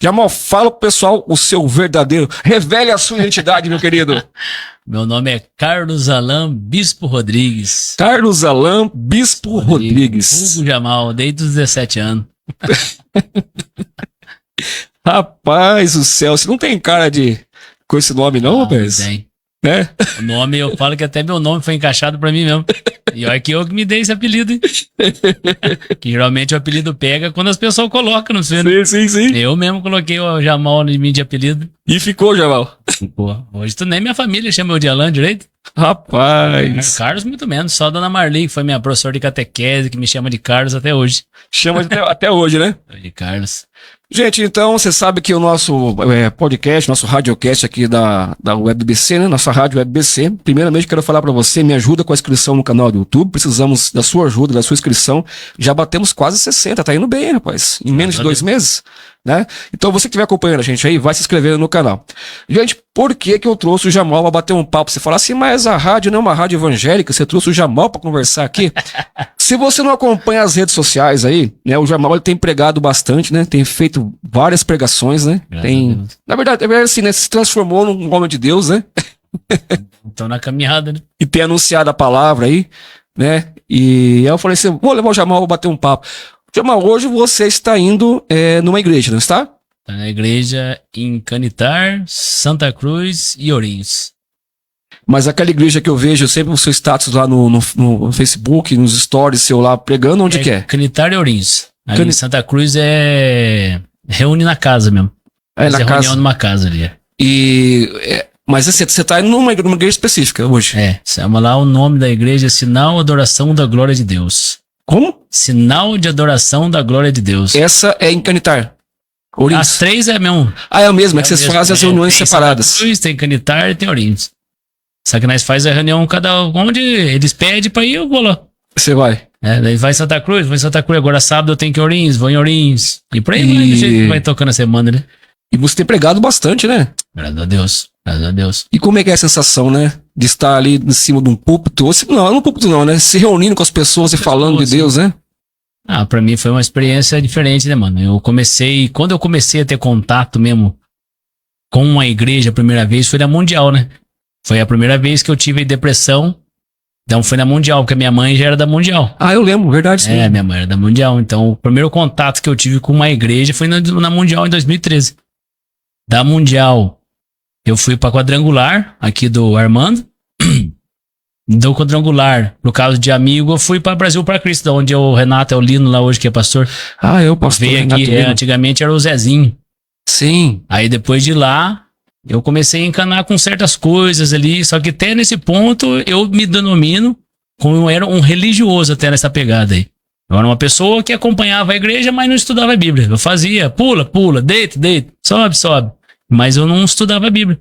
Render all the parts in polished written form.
Jamal, fala pro pessoal o seu verdadeiro. Revele a sua identidade, meu querido. Meu nome é Carlos Alan Bispo Rodrigues. Carlos Alan Bispo Rodrigues. Hugo Jamal, desde os 17 anos. Rapaz do céu, você não tem cara de com esse nome não, rapaz? Tem. Né? O nome, eu falo que até meu nome foi encaixado pra mim mesmo. E olha que eu que me dei esse apelido, hein? Que geralmente o apelido pega quando as pessoas colocam, não sei, né? Sim. Eu mesmo coloquei o Jamal em mim de apelido. E ficou, Jamal. Pô, hoje nem minha família chama eu de Alan direito. Rapaz. Carlos muito menos, só a dona Marli, que foi minha professora de catequese, que me chama de Carlos até hoje. Chama até hoje, né? De Carlos. Gente, então, você sabe que o nosso podcast, nosso radiocast aqui da WebBC, né? Nossa rádio WebBC. Primeiramente, quero falar pra você, me ajuda com a inscrição no canal do YouTube. Precisamos da sua ajuda, da sua inscrição. Já batemos quase 60, tá indo bem, hein, rapaz? Em menos de 2 meses, né? Então, você que estiver acompanhando a gente aí, vai se inscrevendo no canal. Gente, por que eu trouxe o Jamal pra bater um papo? Você fala assim, mas a rádio não é uma rádio evangélica, você trouxe o Jamal pra conversar aqui? Se você não acompanha as redes sociais aí, né? O Jamal ele tem pregado bastante, né? Tem feito várias pregações, né? Na verdade, assim, né? Se transformou num homem de Deus, né? Então na caminhada, né? E tem anunciado a palavra aí, né? E aí eu falei assim, vou levar o Jamal, vou bater um papo. Jamal, hoje você está indo numa igreja, não está? Tá na igreja em Canitar, Santa Cruz e Ourinhos. Mas aquela igreja que eu vejo sempre o seu status lá no Facebook, nos stories seu lá pregando, onde que é? Canitar e Ourinhos. Ali em Santa Cruz reúne na casa mesmo. Na casa. Reunião numa casa ali. Mas você tá indo numa igreja específica hoje? Chama lá o nome da igreja, Sinal Adoração da Glória de Deus. Como? Sinal de Adoração da Glória de Deus. Essa é em Canitar. Ourinhos. As 3 é mesmo. É a mesma, que vocês fazem as reuniões separadas. Santa Cruz, tem Canitar e tem Ourinhos. Só que nós faz a reunião onde eles pedem pra ir, eu vou lá. Você vai? Daí vai em Santa Cruz, agora sábado eu tenho que ir em Ourinhos, vou em Ourinhos. E por aí vai, do jeito que vai tocando a semana, né? E você tem pregado bastante, né? Graças a Deus, graças a Deus. E como é que é a sensação, né? De estar ali em cima de um púlpito, não no púlpito não, né? Se reunindo com as pessoas e falando de Deus, né? Pra mim foi uma experiência diferente, né, mano? Quando eu comecei a ter contato mesmo com uma igreja a primeira vez, foi na Mundial, né? Foi a primeira vez que eu tive depressão. Então foi na Mundial, porque a minha mãe já era da Mundial. Eu lembro, verdade sim. Minha mãe era da Mundial. Então o primeiro contato que eu tive com uma igreja foi na Mundial em 2013. Da Mundial, eu fui pra Quadrangular, aqui do Armando. Do Quadrangular, no caso de amigo, eu fui pra Brasil pra Cristo, onde o Renato é o Lino lá hoje, que é pastor. Eu pastor. Veio aqui, antigamente era o Zezinho. Sim. Aí depois de lá, eu comecei a encanar com certas coisas ali, só que até nesse ponto eu me denomino como eu era um religioso até nessa pegada aí. Eu era uma pessoa que acompanhava a igreja, mas não estudava a Bíblia. Eu fazia, pula, deita, sobe. Mas eu não estudava a Bíblia.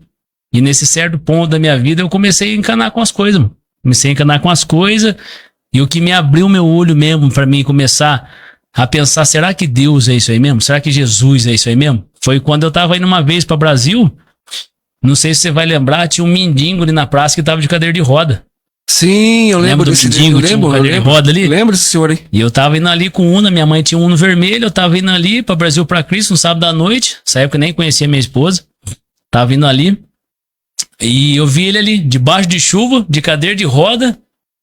E nesse certo ponto da minha vida eu comecei a encanar com as coisas, mano. E o que me abriu meu olho mesmo pra mim começar a pensar, será que Deus é isso aí mesmo? Será que Jesus é isso aí mesmo? Foi quando eu tava indo uma vez pra Brasil. Não sei se você vai lembrar, tinha um mendigo ali na praça que tava de cadeira de roda. Sim, eu lembro desse mendigo, roda ali. Lembro desse senhor aí. E eu tava indo ali com Uno, minha mãe tinha um Uno vermelho, eu tava indo ali pra Brasil pra Cristo no sábado à noite. Nessa época eu nem conhecia minha esposa. Tava indo ali. E eu vi ele ali, debaixo de chuva, de cadeira de roda.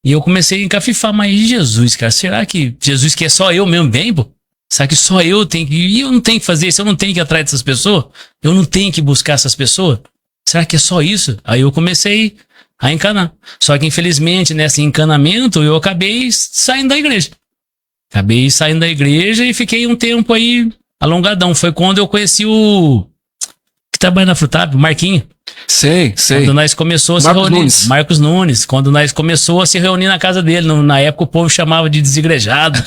E eu comecei a encafifar, mas Jesus, cara, será que Jesus quer só eu mesmo bem, pô? Será que só eu tenho que... E eu não tenho que fazer isso, eu não tenho que ir atrás dessas pessoas? Eu não tenho que buscar essas pessoas? Será que é só isso? Aí eu comecei a encanar. Só que infelizmente nesse encanamento eu acabei saindo da igreja. E fiquei um tempo aí alongadão. Foi quando eu conheci o... que trabalha na Frutap, o Marquinho. Sei. Quando nós começou a se reunir. Marcos Nunes. Quando nós começou a se reunir na casa dele. Na época o povo chamava de desigrejado.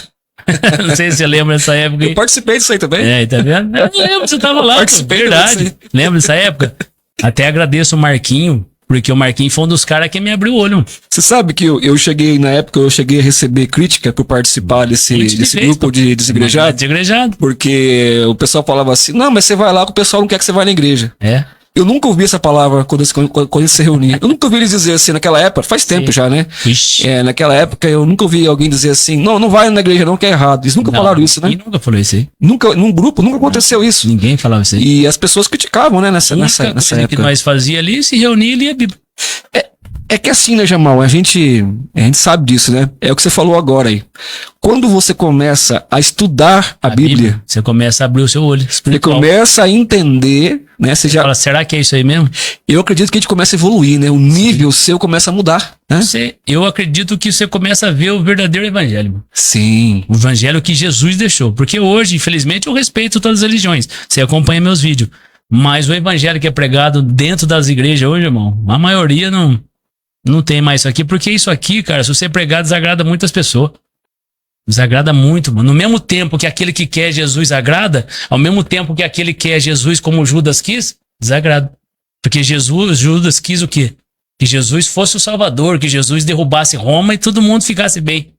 Não sei se você lembra dessa época. Eu participei disso aí também. Tá vendo? Eu lembro, você tava lá. Participei, verdade. Lembra dessa época? Até agradeço o Marquinho, porque o Marquinho foi um dos caras que me abriu o olho. Você sabe que eu cheguei a receber crítica por participar desse grupo de desigrejado? Desigrejado. Porque o pessoal falava assim, não, mas você vai lá que o pessoal não quer que você vá na igreja. Eu nunca ouvi essa palavra quando eles se reuniam. Eu nunca ouvi eles dizer assim naquela época, faz tempo já, né? Ixi. Naquela época eu nunca ouvi alguém dizer assim, não vai na igreja não, que é errado. Eles nunca falaram isso, né? Ninguém nunca falou isso aí. Nunca, num grupo, nunca aconteceu isso. Ninguém falava isso aí. E as pessoas criticavam, né, nessa época. Que nós fazia ali, se reunia e lia a Bíblia. É que assim, né, Jamal, a gente sabe disso, né? É o que você falou agora aí. Quando você começa a estudar a Bíblia, você começa a abrir o seu olho. você começa a entender, né? Você já fala, será que é isso aí mesmo? Eu acredito que a gente começa a evoluir, né? O nível seu começa a mudar, né? Eu acredito que você começa a ver o verdadeiro evangelho. Mano. Sim. O evangelho que Jesus deixou. Porque hoje, infelizmente, eu respeito todas as religiões. Você acompanha meus vídeos. Mas o evangelho que é pregado dentro das igrejas hoje, irmão, a maioria não tem mais isso aqui. Porque isso aqui, cara, se você pregar, desagrada muitas pessoas. Desagrada muito, mano. No mesmo tempo que aquele que quer Jesus agrada, ao mesmo tempo que aquele que quer Jesus como Judas quis, desagrada. Porque Judas quis o quê? Que Jesus fosse o Salvador, que Jesus derrubasse Roma e todo mundo ficasse bem.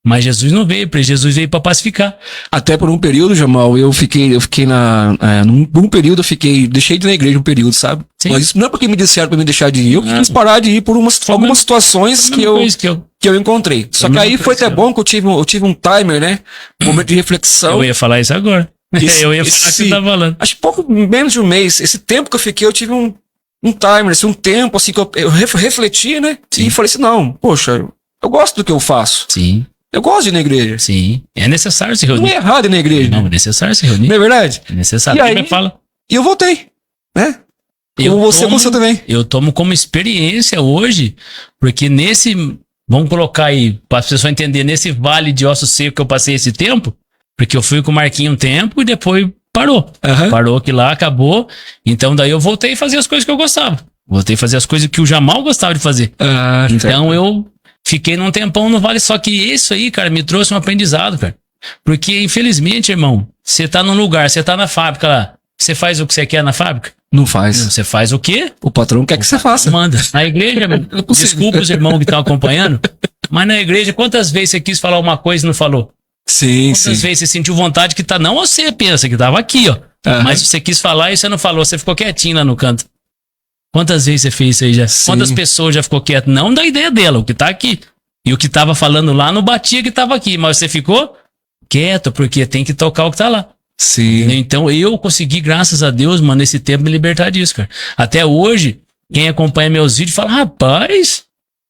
Mas Jesus não veio, Jesus veio para pacificar. Até por um período, Jamal, eu fiquei por um período deixei de ir na igreja um período, sabe? Sim. Mas isso não é porque me disseram para me deixar de ir, eu quis parar de ir por algumas situações que eu encontrei. Só que aí foi até bom que eu tive um timer, né? Um momento de reflexão. Eu ia falar isso agora. Eu ia falar o que você tá falando. Acho que pouco menos de um mês, esse tempo que eu fiquei, eu tive um timer, assim, um tempo assim que eu refleti, né? Sim. E falei assim, não, poxa, eu gosto do que eu faço. Sim. Eu gosto de ir na igreja. Sim. É necessário se reunir. Não é errado ir na igreja. Não, é necessário se reunir. Não é verdade? É necessário. E aí, e eu voltei, né? Como você também. Eu tomo como experiência hoje, porque vamos colocar aí, para as pessoas entenderem, nesse vale de osso seco que eu passei esse tempo, porque eu fui com o Marquinho um tempo e depois parou. Uhum. Parou que lá, acabou. Então daí eu voltei a fazer as coisas que eu gostava. Voltei a fazer as coisas que o Jamal gostava de fazer. Então eu fiquei num tempão no vale, só que isso aí, cara, me trouxe um aprendizado, cara. Porque, infelizmente, irmão, você tá num lugar, você tá na fábrica lá, você faz o que você quer na fábrica? Não faz. Você faz o quê? O patrão quer que você faça. Manda. Na igreja, desculpa os irmãos que estão acompanhando, mas na igreja, quantas vezes você quis falar uma coisa e não falou? Sim, Quantas vezes você sentiu vontade que tá, não você pensa que tava aqui, ó. Uhum. Mas você quis falar e você não falou, você ficou quietinho lá no canto. Quantas vezes você fez isso aí já? Sim. Quantas pessoas já ficou quieto? Não da ideia dela, o que tá aqui. E o que tava falando lá não batia que tava aqui, mas você ficou quieto, porque tem que tocar o que tá lá. Sim. Então eu consegui, graças a Deus, mano, nesse tempo me libertar disso, cara. Até hoje, quem acompanha meus vídeos fala, rapaz...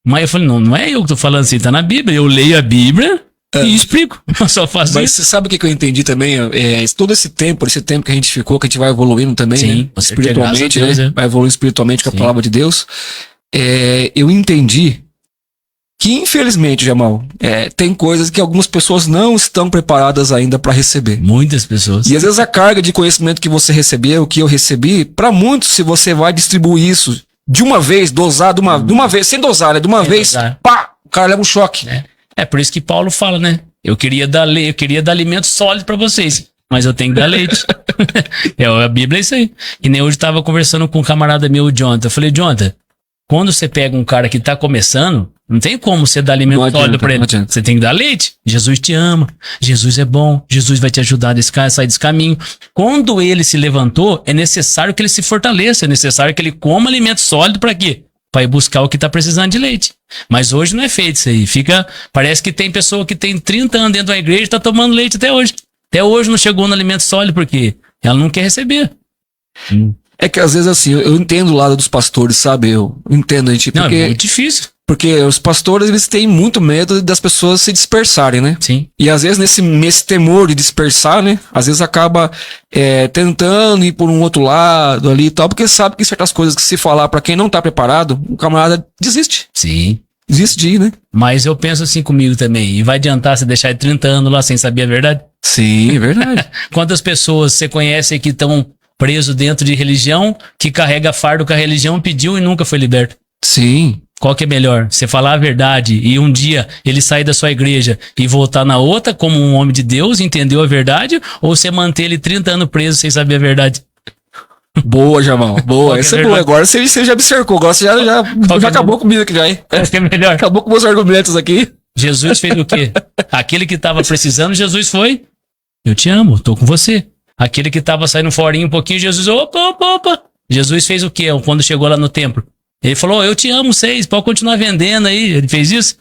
Mas eu falei, não é eu que tô falando assim, tá na Bíblia. Eu leio a Bíblia e explico. Eu só faço Mas isso. você sabe o que eu entendi também? Todo esse tempo que a gente ficou, que a gente vai evoluindo também, Sim, né? com Espiritualmente, certeza, né? Vai evoluindo espiritualmente com a Sim. palavra de Deus. Eu entendi que, infelizmente, Jamal, tem coisas que algumas pessoas não estão preparadas ainda para receber. Muitas pessoas. E às vezes a carga de conhecimento que você recebeu, que eu recebi, para muitos, se você vai distribuir isso de uma vez, dosar de uma vez, sem dosar, né? De uma vez, dosar. pá, o cara leva um choque. É por isso que Paulo fala, né? Eu queria dar alimento sólido pra vocês, mas eu tenho que dar leite. A Bíblia é isso aí. E nem hoje eu tava conversando com um camarada meu, o Jonathan. Eu falei, Jonathan, quando você pega um cara que tá começando, não tem como você dar alimento sólido pra ele. Você tem que dar leite. Jesus te ama. Jesus é bom. Jesus vai te ajudar a sair desse caminho. Quando ele se levantou, é necessário que ele se fortaleça. É necessário que ele coma alimento sólido pra quê? Pra ir buscar o que tá precisando de leite. Mas hoje não é feito isso aí. Parece que tem pessoa que tem 30 anos dentro da igreja e tá tomando leite até hoje. Até hoje não chegou no alimento sólido porque ela não quer receber. É que às vezes assim, eu entendo o lado dos pastores, sabe? Eu entendo, porque... Não, é muito difícil. Porque os pastores, eles têm muito medo das pessoas se dispersarem, né? Sim. E às vezes nesse temor de dispersar, né? Às vezes acaba tentando ir por um outro lado ali e tal, porque sabe que certas coisas que se falar pra quem não tá preparado, o camarada desiste. Sim. Desiste de ir, né? Mas eu penso assim comigo também. E vai adiantar você deixar de 30 anos lá sem saber a verdade? Sim, é verdade. Quantas pessoas você conhece que estão presos dentro de religião, que carrega fardo que a religião pediu e nunca foi liberto? Sim. Qual que é melhor? Você falar a verdade e um dia ele sair da sua igreja e voltar na outra como um homem de Deus, entendeu a verdade? Ou você manter ele 30 anos preso sem saber a verdade? Boa, Jamal. Boa. Essa é boa. Agora você já me cercou. Agora você já acabou comigo aqui já, hein? Qual que é melhor? Acabou com meus argumentos aqui. Jesus fez o quê? Aquele que estava precisando, Jesus foi. Eu te amo, tô com você. Aquele que estava saindo fora um pouquinho, Jesus, opa. Jesus fez o quê quando chegou lá no templo? Ele falou, eu te amo, vocês, pode continuar vendendo aí. Ele fez isso?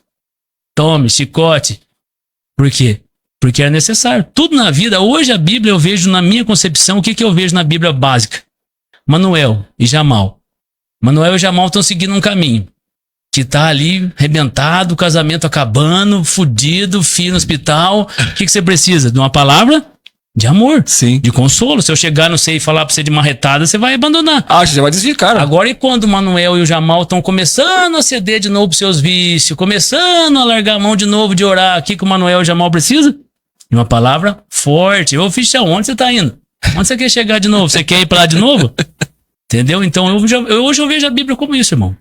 Tome, chicote. Por quê? Porque era necessário. Tudo na vida, hoje a Bíblia eu vejo na minha concepção, o que eu vejo na Bíblia básica? Manuel e Jamal. Manuel e Jamal estão seguindo um caminho. Que tá ali, arrebentado, o casamento acabando, fudido, filho no hospital. O que você precisa? De uma palavra de amor. Sim. De consolo. Se eu chegar, não sei, e falar pra você de marretada, você vai abandonar. Você já vai desistir, cara. Agora, e quando o Manuel e o Jamal estão começando a ceder de novo pros seus vícios, começando a largar a mão de novo de orar, o que o Manuel e o Jamal precisa? De uma palavra forte. Ô, ficha, onde você tá indo? Onde você quer chegar de novo? Você quer ir pra lá de novo? Entendeu? Então, hoje eu vejo a Bíblia como isso, irmão.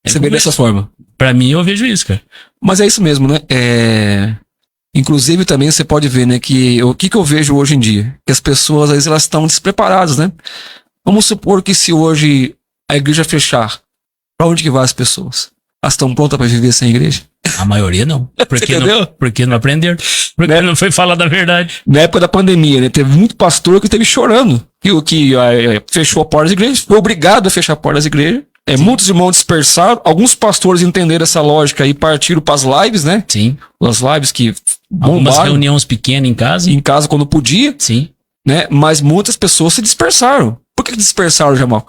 Você vê dessa forma. Pra mim, eu vejo isso, cara. Mas é isso mesmo, né? Inclusive, também você pode ver, né, que o que eu vejo hoje em dia? Que as pessoas, às vezes, elas estão despreparadas, né? Vamos supor que se hoje a igreja fechar, pra onde que vai as pessoas? Elas estão prontas pra viver sem igreja? A maioria não. Porque não aprenderam. Porque Né? não foi falar da verdade. Na época da pandemia, né? Teve muito pastor que esteve chorando. Que fechou a porta das igrejas, foi obrigado a fechar a porta das igrejas. Muitos irmãos dispersaram. Alguns pastores entenderam essa lógica e partiram pras lives, né? Sim. As lives que Algumas bombaram reuniões pequenas em casa. em casa quando podia, Sim. né? Mas muitas pessoas se dispersaram. Por que dispersaram, Jamal?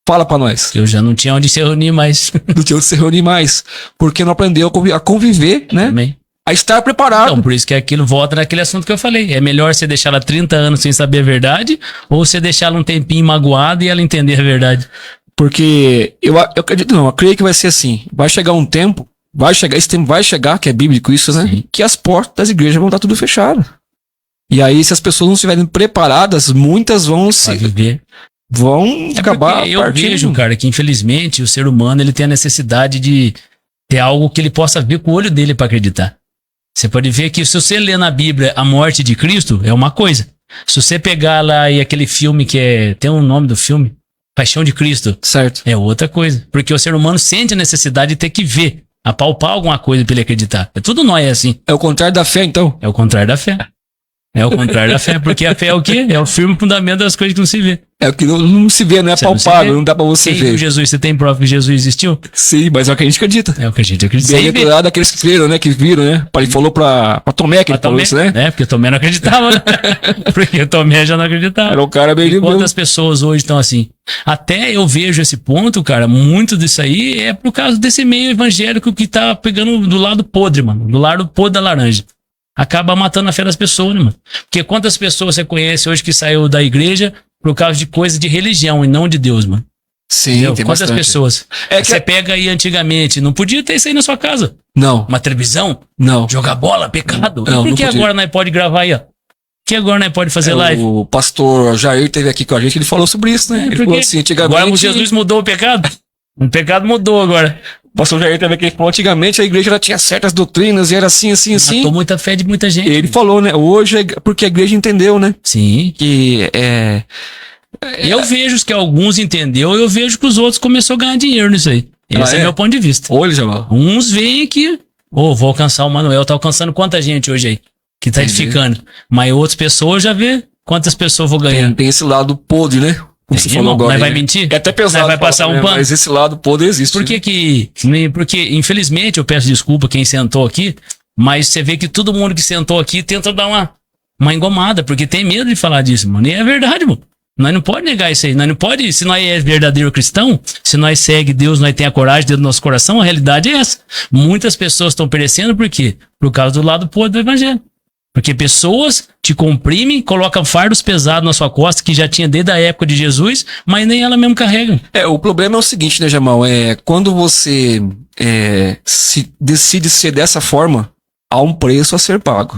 Fala pra nós. Que eu já não tinha onde se reunir mais. Não tinha onde se reunir mais. Porque não aprendeu a conviver, né? Também. A estar preparado. Então, por isso que aquilo volta naquele assunto que eu falei. É melhor você deixar ela 30 anos sem saber a verdade ou você deixar ela um tempinho magoada e ela entender a verdade. Porque eu acredito, não, eu creio que vai ser assim. Vai chegar um tempo, esse tempo vai chegar, que é bíblico isso, né? Sim. Que as portas das igrejas vão estar tudo fechadas. E aí, se as pessoas não estiverem preparadas, muitas vão Pra viver. vão acabar porque eu partindo. vejo, cara, que infelizmente o ser humano ele tem a necessidade de ter algo que ele possa ver com o olho dele pra acreditar. Você pode ver que se você ler na Bíblia a morte de Cristo, é uma coisa. Se você pegar lá e aquele filme tem um nome do filme, Paixão de Cristo, Certo. é outra coisa. Porque o ser humano sente a necessidade de ter que ver, apalpar alguma coisa pra ele acreditar. Tudo nós é assim. É o contrário da fé, então. É o contrário da fé. É o contrário da fé. Porque a fé é o quê? É o firme fundamento das coisas que não se vê. É o que não se vê, não é Você não se palpável, vê. não dá pra você Quem viu ver. Jesus, você tem prova que Jesus existiu? Sim, mas é o que a gente acredita. É o que a gente acredita. Sem ver. Bem-aventurado daqueles que creram, né? Que viram, né? Ele falou pra Tomé que ele falou isso, né? É, porque Tomé não acreditava, né? Porque Tomé já não acreditava. Era um cara bem E de quantas pessoas hoje estão assim? Até eu vejo esse ponto, cara, muito disso aí é por causa desse meio evangélico que tá pegando do lado podre, mano. Do lado podre da laranja. Acaba matando a fé das pessoas, né, mano? Porque quantas pessoas você conhece hoje que saiu da igreja por causa de coisa de religião e não de Deus, mano? Sim, Entendeu? tem Quantas bastante. pessoas? É que- Você pega aí antigamente, não podia ter isso aí na sua casa. Não, Uma televisão, não. jogar bola, pecado. Não, Por não que podia. agora nós pode gravar aí, ó? Por que agora nós pode fazer live? O pastor Jair esteve aqui com a gente, ele falou sobre isso, né? Ele Porque falou assim, antigamente... agora Jesus mudou o pecado? O pecado mudou agora. O pastor Jair esteve aqui, ele falou, antigamente a igreja ela tinha certas doutrinas e era assim, assim, assim. Matou muita fé de muita gente. Ele falou, né? Hoje, porque a igreja entendeu, né? Sim. Que Eu vejo que alguns entendeu e eu vejo que os outros começaram a ganhar dinheiro nisso aí. Esse é meu ponto de vista. Olha, Jamal. Uns veem que, vou alcançar o Manuel, tá alcançando quanta gente hoje aí? Que tá Entendi. edificando. Mas outras pessoas já vê quantas pessoas vou ganhar. Tem esse lado podre, né? Como você Tem, falou irmão, agora. nós vai né? mentir? É até pesado. Nós vai falar passar um também, pano? Mas esse lado podre existe. Por né? porque, infelizmente, eu peço desculpa quem sentou aqui, mas você vê que todo mundo que sentou aqui tenta dar uma engomada, porque tem medo de falar disso, mano. E é verdade, mano. Nós não pode negar isso aí. Nós não pode, se nós é verdadeiro cristão, se nós segue Deus, nós tem a coragem dentro do nosso coração, a realidade é essa. Muitas pessoas estão perecendo por quê? Por causa do lado podre do evangelho. Porque pessoas te comprimem, colocam fardos pesados na sua costa, que já tinha desde a época de Jesus, mas nem ela mesmo carrega. O problema é o seguinte, né, Jamal? Quando você se decide ser dessa forma, há um preço a ser pago.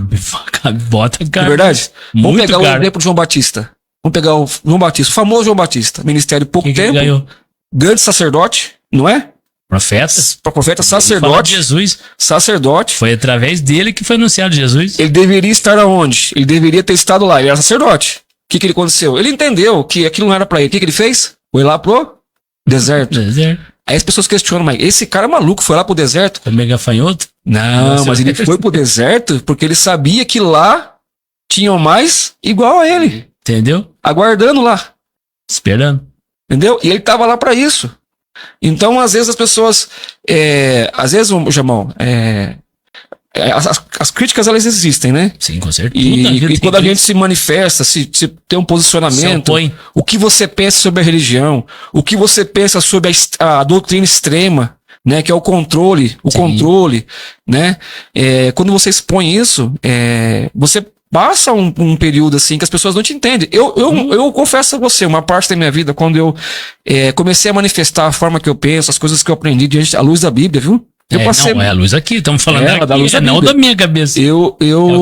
Bota, Não cara. é verdade? Vamos Muito pegar o caro. exemplo de João Batista. Vamos pegar o João Batista, o famoso João Batista. Ministério pouco Quem que ele tempo, ganhou? grande sacerdote, não é? Profetas? Profeta Falar de sacerdote, Jesus. sacerdote. Foi através dele que foi anunciado Jesus. Ele deveria estar aonde? Ele deveria ter estado lá. Ele era sacerdote. O que ele aconteceu? Ele entendeu que aquilo não era pra ele. O que ele fez? Foi lá pro deserto. Deserto. Aí as pessoas questionam, mas esse cara é maluco, foi lá pro deserto? Foi mega fanhoto? Não, Nossa, mas ele foi pro deserto porque ele sabia que lá tinham mais igual a ele. Entendeu? Aguardando lá. Esperando. Entendeu? E ele estava lá para isso. Então, às vezes as pessoas, às vezes, Jamão, as críticas elas existem, né? Sim, com certeza. E quando a gente se manifesta, se tem um posicionamento, o que você pensa sobre a religião, o que você pensa sobre a doutrina extrema, né? Que é o controle, né? Quando você expõe isso, você passa um período assim que as pessoas não te entendem. Eu confesso a você, uma parte da minha vida, quando eu comecei a manifestar a forma que eu penso, as coisas que eu aprendi diante à luz da Bíblia, viu? Eu passei... Não, é a luz aqui, estamos falando da luz da não da minha cabeça. Eu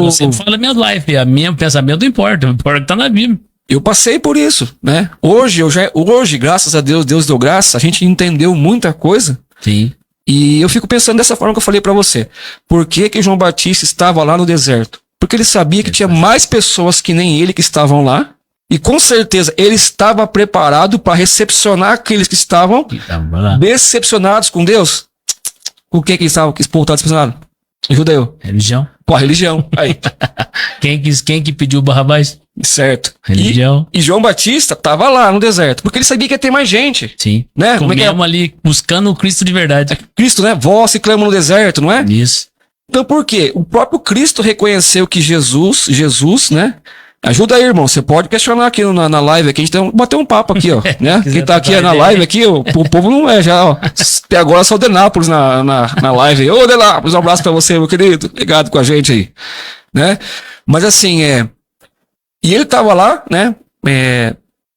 Você fala a minha life, meu pensamento não importa, importa que tá na Bíblia. Eu passei por isso, né? Hoje, graças a Deus, Deus deu graça, a gente entendeu muita coisa. Sim. E eu fico pensando dessa forma que eu falei pra você. Por que que João Batista estava lá no deserto? Porque ele sabia que tinha mais pessoas que nem ele que estavam lá. E com certeza ele estava preparado para recepcionar aqueles que estavam decepcionados com Deus. O que esse povo estava decepcionado? Ajuda eu. Religião. Pô, a religião. Aí. Quem que pediu Barrabás? Certo. Religião. E João Batista estava lá no deserto, porque ele sabia que ia ter mais gente. Sim. Né? Como ali buscando o Cristo de verdade. Cristo, né? Vós se clamam no deserto, não é? Isso. Então por quê? O próprio Cristo reconheceu que Jesus, né? Ajuda aí, irmão. Você pode questionar aqui na live aqui. A gente tem bater um papo aqui, ó. Né? Quem tá aqui na live aqui, o povo não é já, ó. Até agora só o Denápolis na live. Ô, Denápolis, um abraço pra você, meu querido. Ligado com a gente aí. Né? Mas assim, e ele tava lá, né?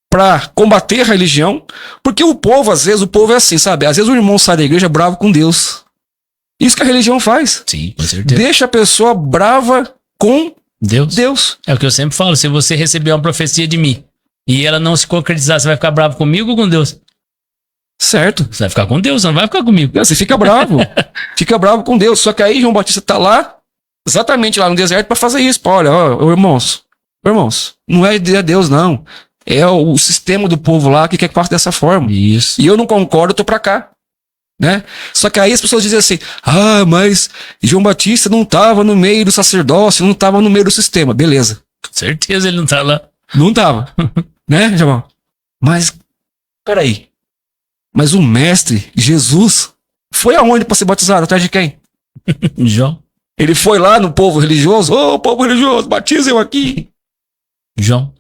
Pra combater a religião. Porque o povo, às vezes, é assim, sabe? Às vezes o irmão sai da igreja bravo com Deus. Isso que a religião faz. Sim, com certeza. Deixa a pessoa brava com Deus. É o que eu sempre falo. Se você receber uma profecia de mim e ela não se concretizar, você vai ficar bravo comigo ou com Deus? Certo. Você vai ficar com Deus, você não vai ficar comigo. Você fica bravo. Fica bravo com Deus. Só que aí João Batista tá lá, exatamente lá no deserto, para fazer isso. Olha, irmãos, não é de Deus, não. É o sistema do povo lá que quer que faça dessa forma. Isso. E eu não concordo, eu tô pra cá. Né? Só que aí as pessoas dizem assim, mas João Batista não estava no meio do sacerdócio, não estava no meio do sistema. Beleza. Com certeza ele não tá lá. Não estava. Né, Jamal? Mas, peraí. Mas o mestre, Jesus, foi aonde para ser batizado? Atrás de quem? João. Ele foi lá no povo religioso? Povo religioso, batizem eu aqui. João.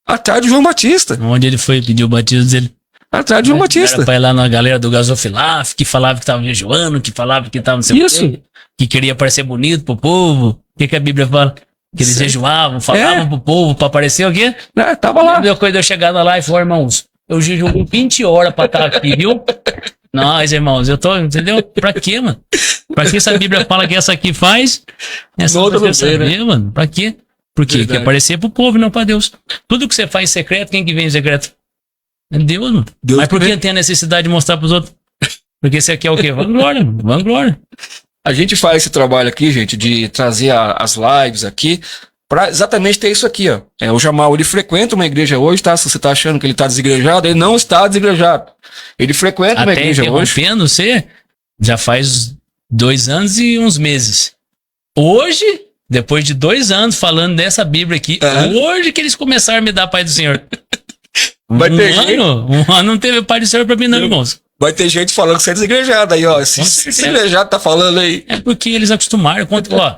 Atrás de João Batista. Onde ele foi pedir o batismo dele? Atrás de João Batista. Era pra ir lá na galera do Gasofilaf, que falava que tava jejuando, que falava que tava não sei o quê, que queria parecer bonito pro povo. O que a Bíblia fala? Que eles jejuavam, falavam pro povo pra aparecer o quê? Tava lá. A coisa de eu chegar lá e falar, irmãos, eu jejuo 20 horas pra estar aqui, viu? Nós, irmãos, eu tô, entendeu? Pra quê, mano? Pra que essa Bíblia fala que essa aqui faz? Essa não você saber, né? Mano? Pra quê? Por quê? Quer aparecer pro povo e não pra Deus. Tudo que você faz em secreto, quem que vem em secreto? É Deus, mano. Mas por que tem a necessidade de mostrar pros outros? Porque você quer o quê? Vanglória, mano. Vanglória. A gente faz esse trabalho aqui, gente, de trazer as lives aqui pra exatamente ter isso aqui, ó. O Jamal, ele frequenta uma igreja hoje, tá? Se você tá achando que ele tá desigrejado, ele não está desigrejado. Ele frequenta uma igreja hoje. Interrompendo você, já faz 2 anos e uns meses. Hoje, depois de 2 anos falando dessa Bíblia aqui, hoje que eles começaram a me dar Pai do Senhor. Um ano não teve Pai do Senhor pra mim, não, irmãos. Vai ter gente falando que você é desigrejado aí, ó. Esse desigrejado tá falando aí. É porque eles acostumaram. Ó,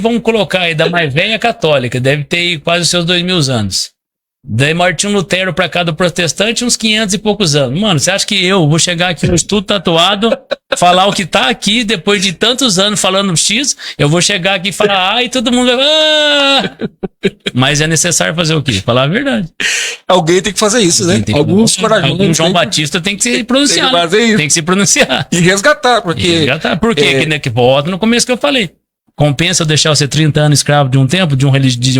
vamos colocar aí da mais velha católica, deve ter quase os seus 2000 anos. Daí Martinho Lutero pra cá do protestante, uns 500 e poucos anos. Mano, você acha que eu vou chegar aqui no estudo tatuado, falar o que tá aqui, depois de tantos anos falando X, eu vou chegar aqui e falar e todo mundo vai... Mas é necessário fazer o quê? Falar a verdade. Alguém tem que fazer isso, né? Alguns corajosos. Algum João Batista tem que se pronunciar. Tem que se pronunciar. E resgatar, porque... Por quê? Que volta no começo que eu falei. Compensa eu deixar você 30 anos escravo de um tempo, de uma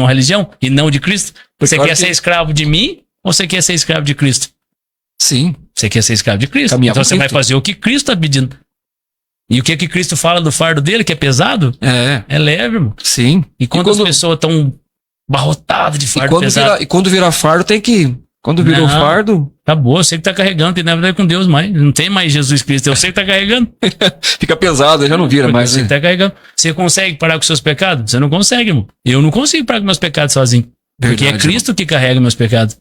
religião, e não de Cristo? Você quer ser escravo de mim ou você quer ser escravo de Cristo? Sim. Você quer ser escravo de Cristo? Então você vai fazer o que Cristo está pedindo. E o que Cristo fala do fardo dele, que é pesado? É leve, irmão. Sim. E quando as pessoas estão barrotadas de fardo pesado... E quando virar fardo, tem que... Quando virou fardo... Acabou, você que tá carregando, tem nada a ver com Deus mais. Não tem mais Jesus Cristo, eu sei que tá carregando. Fica pesado, já não vira mais. Você tá carregando. Você consegue parar com seus pecados? Você não consegue, irmão. Eu não consigo parar com meus pecados sozinho. Verdade, porque é Cristo que carrega meus pecados.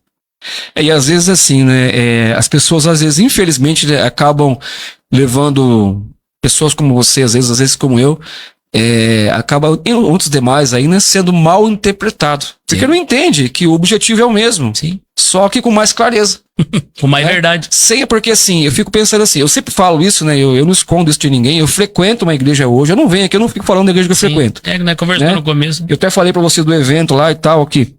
E às vezes assim, né, as pessoas às vezes, infelizmente, né, acabam levando pessoas como você, às vezes como eu, acaba, e outros demais aí, né, sendo mal interpretado. Porque Sim. não entende que o objetivo é o mesmo. Sim. Só que com mais clareza. Com mais verdade. Sem, porque assim, eu fico pensando assim, eu sempre falo isso, né, eu não escondo isso de ninguém, eu frequento uma igreja hoje, eu não venho aqui, eu não fico falando da igreja que eu frequento. Né, conversando no começo. Eu até falei pra você do evento lá e tal, que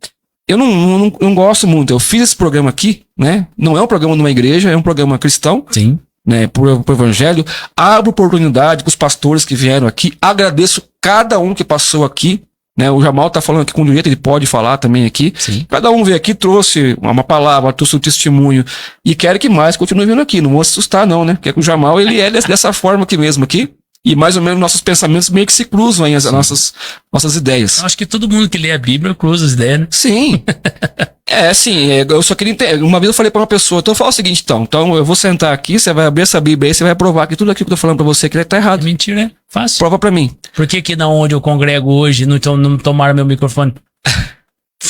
eu não gosto muito, eu fiz esse programa aqui, né, não é um programa de uma igreja, é um programa cristão. Sim. Né, pro evangelho, abro oportunidade com os pastores que vieram aqui, agradeço cada um que passou aqui, né, o Jamal tá falando aqui com direito, ele pode falar também aqui, Sim. cada um veio aqui, trouxe uma palavra, trouxe um testemunho, e quero que mais continue vindo aqui, não vou assustar não, né, porque o Jamal, ele é dessa forma aqui mesmo aqui, e mais ou menos nossos pensamentos meio que se cruzam aí, as nossas ideias. Eu acho que todo mundo que lê a Bíblia cruza as ideias, né? Sim. Eu só queria entender. Uma vez eu falei pra uma pessoa, então fala o seguinte, então eu vou sentar aqui, você vai abrir essa Bíblia aí, você vai provar que tudo aquilo que eu tô falando pra você que tá errado. Mentira, né? Fácil. Prova pra mim. Por que que na onde eu congrego hoje não tomaram meu microfone?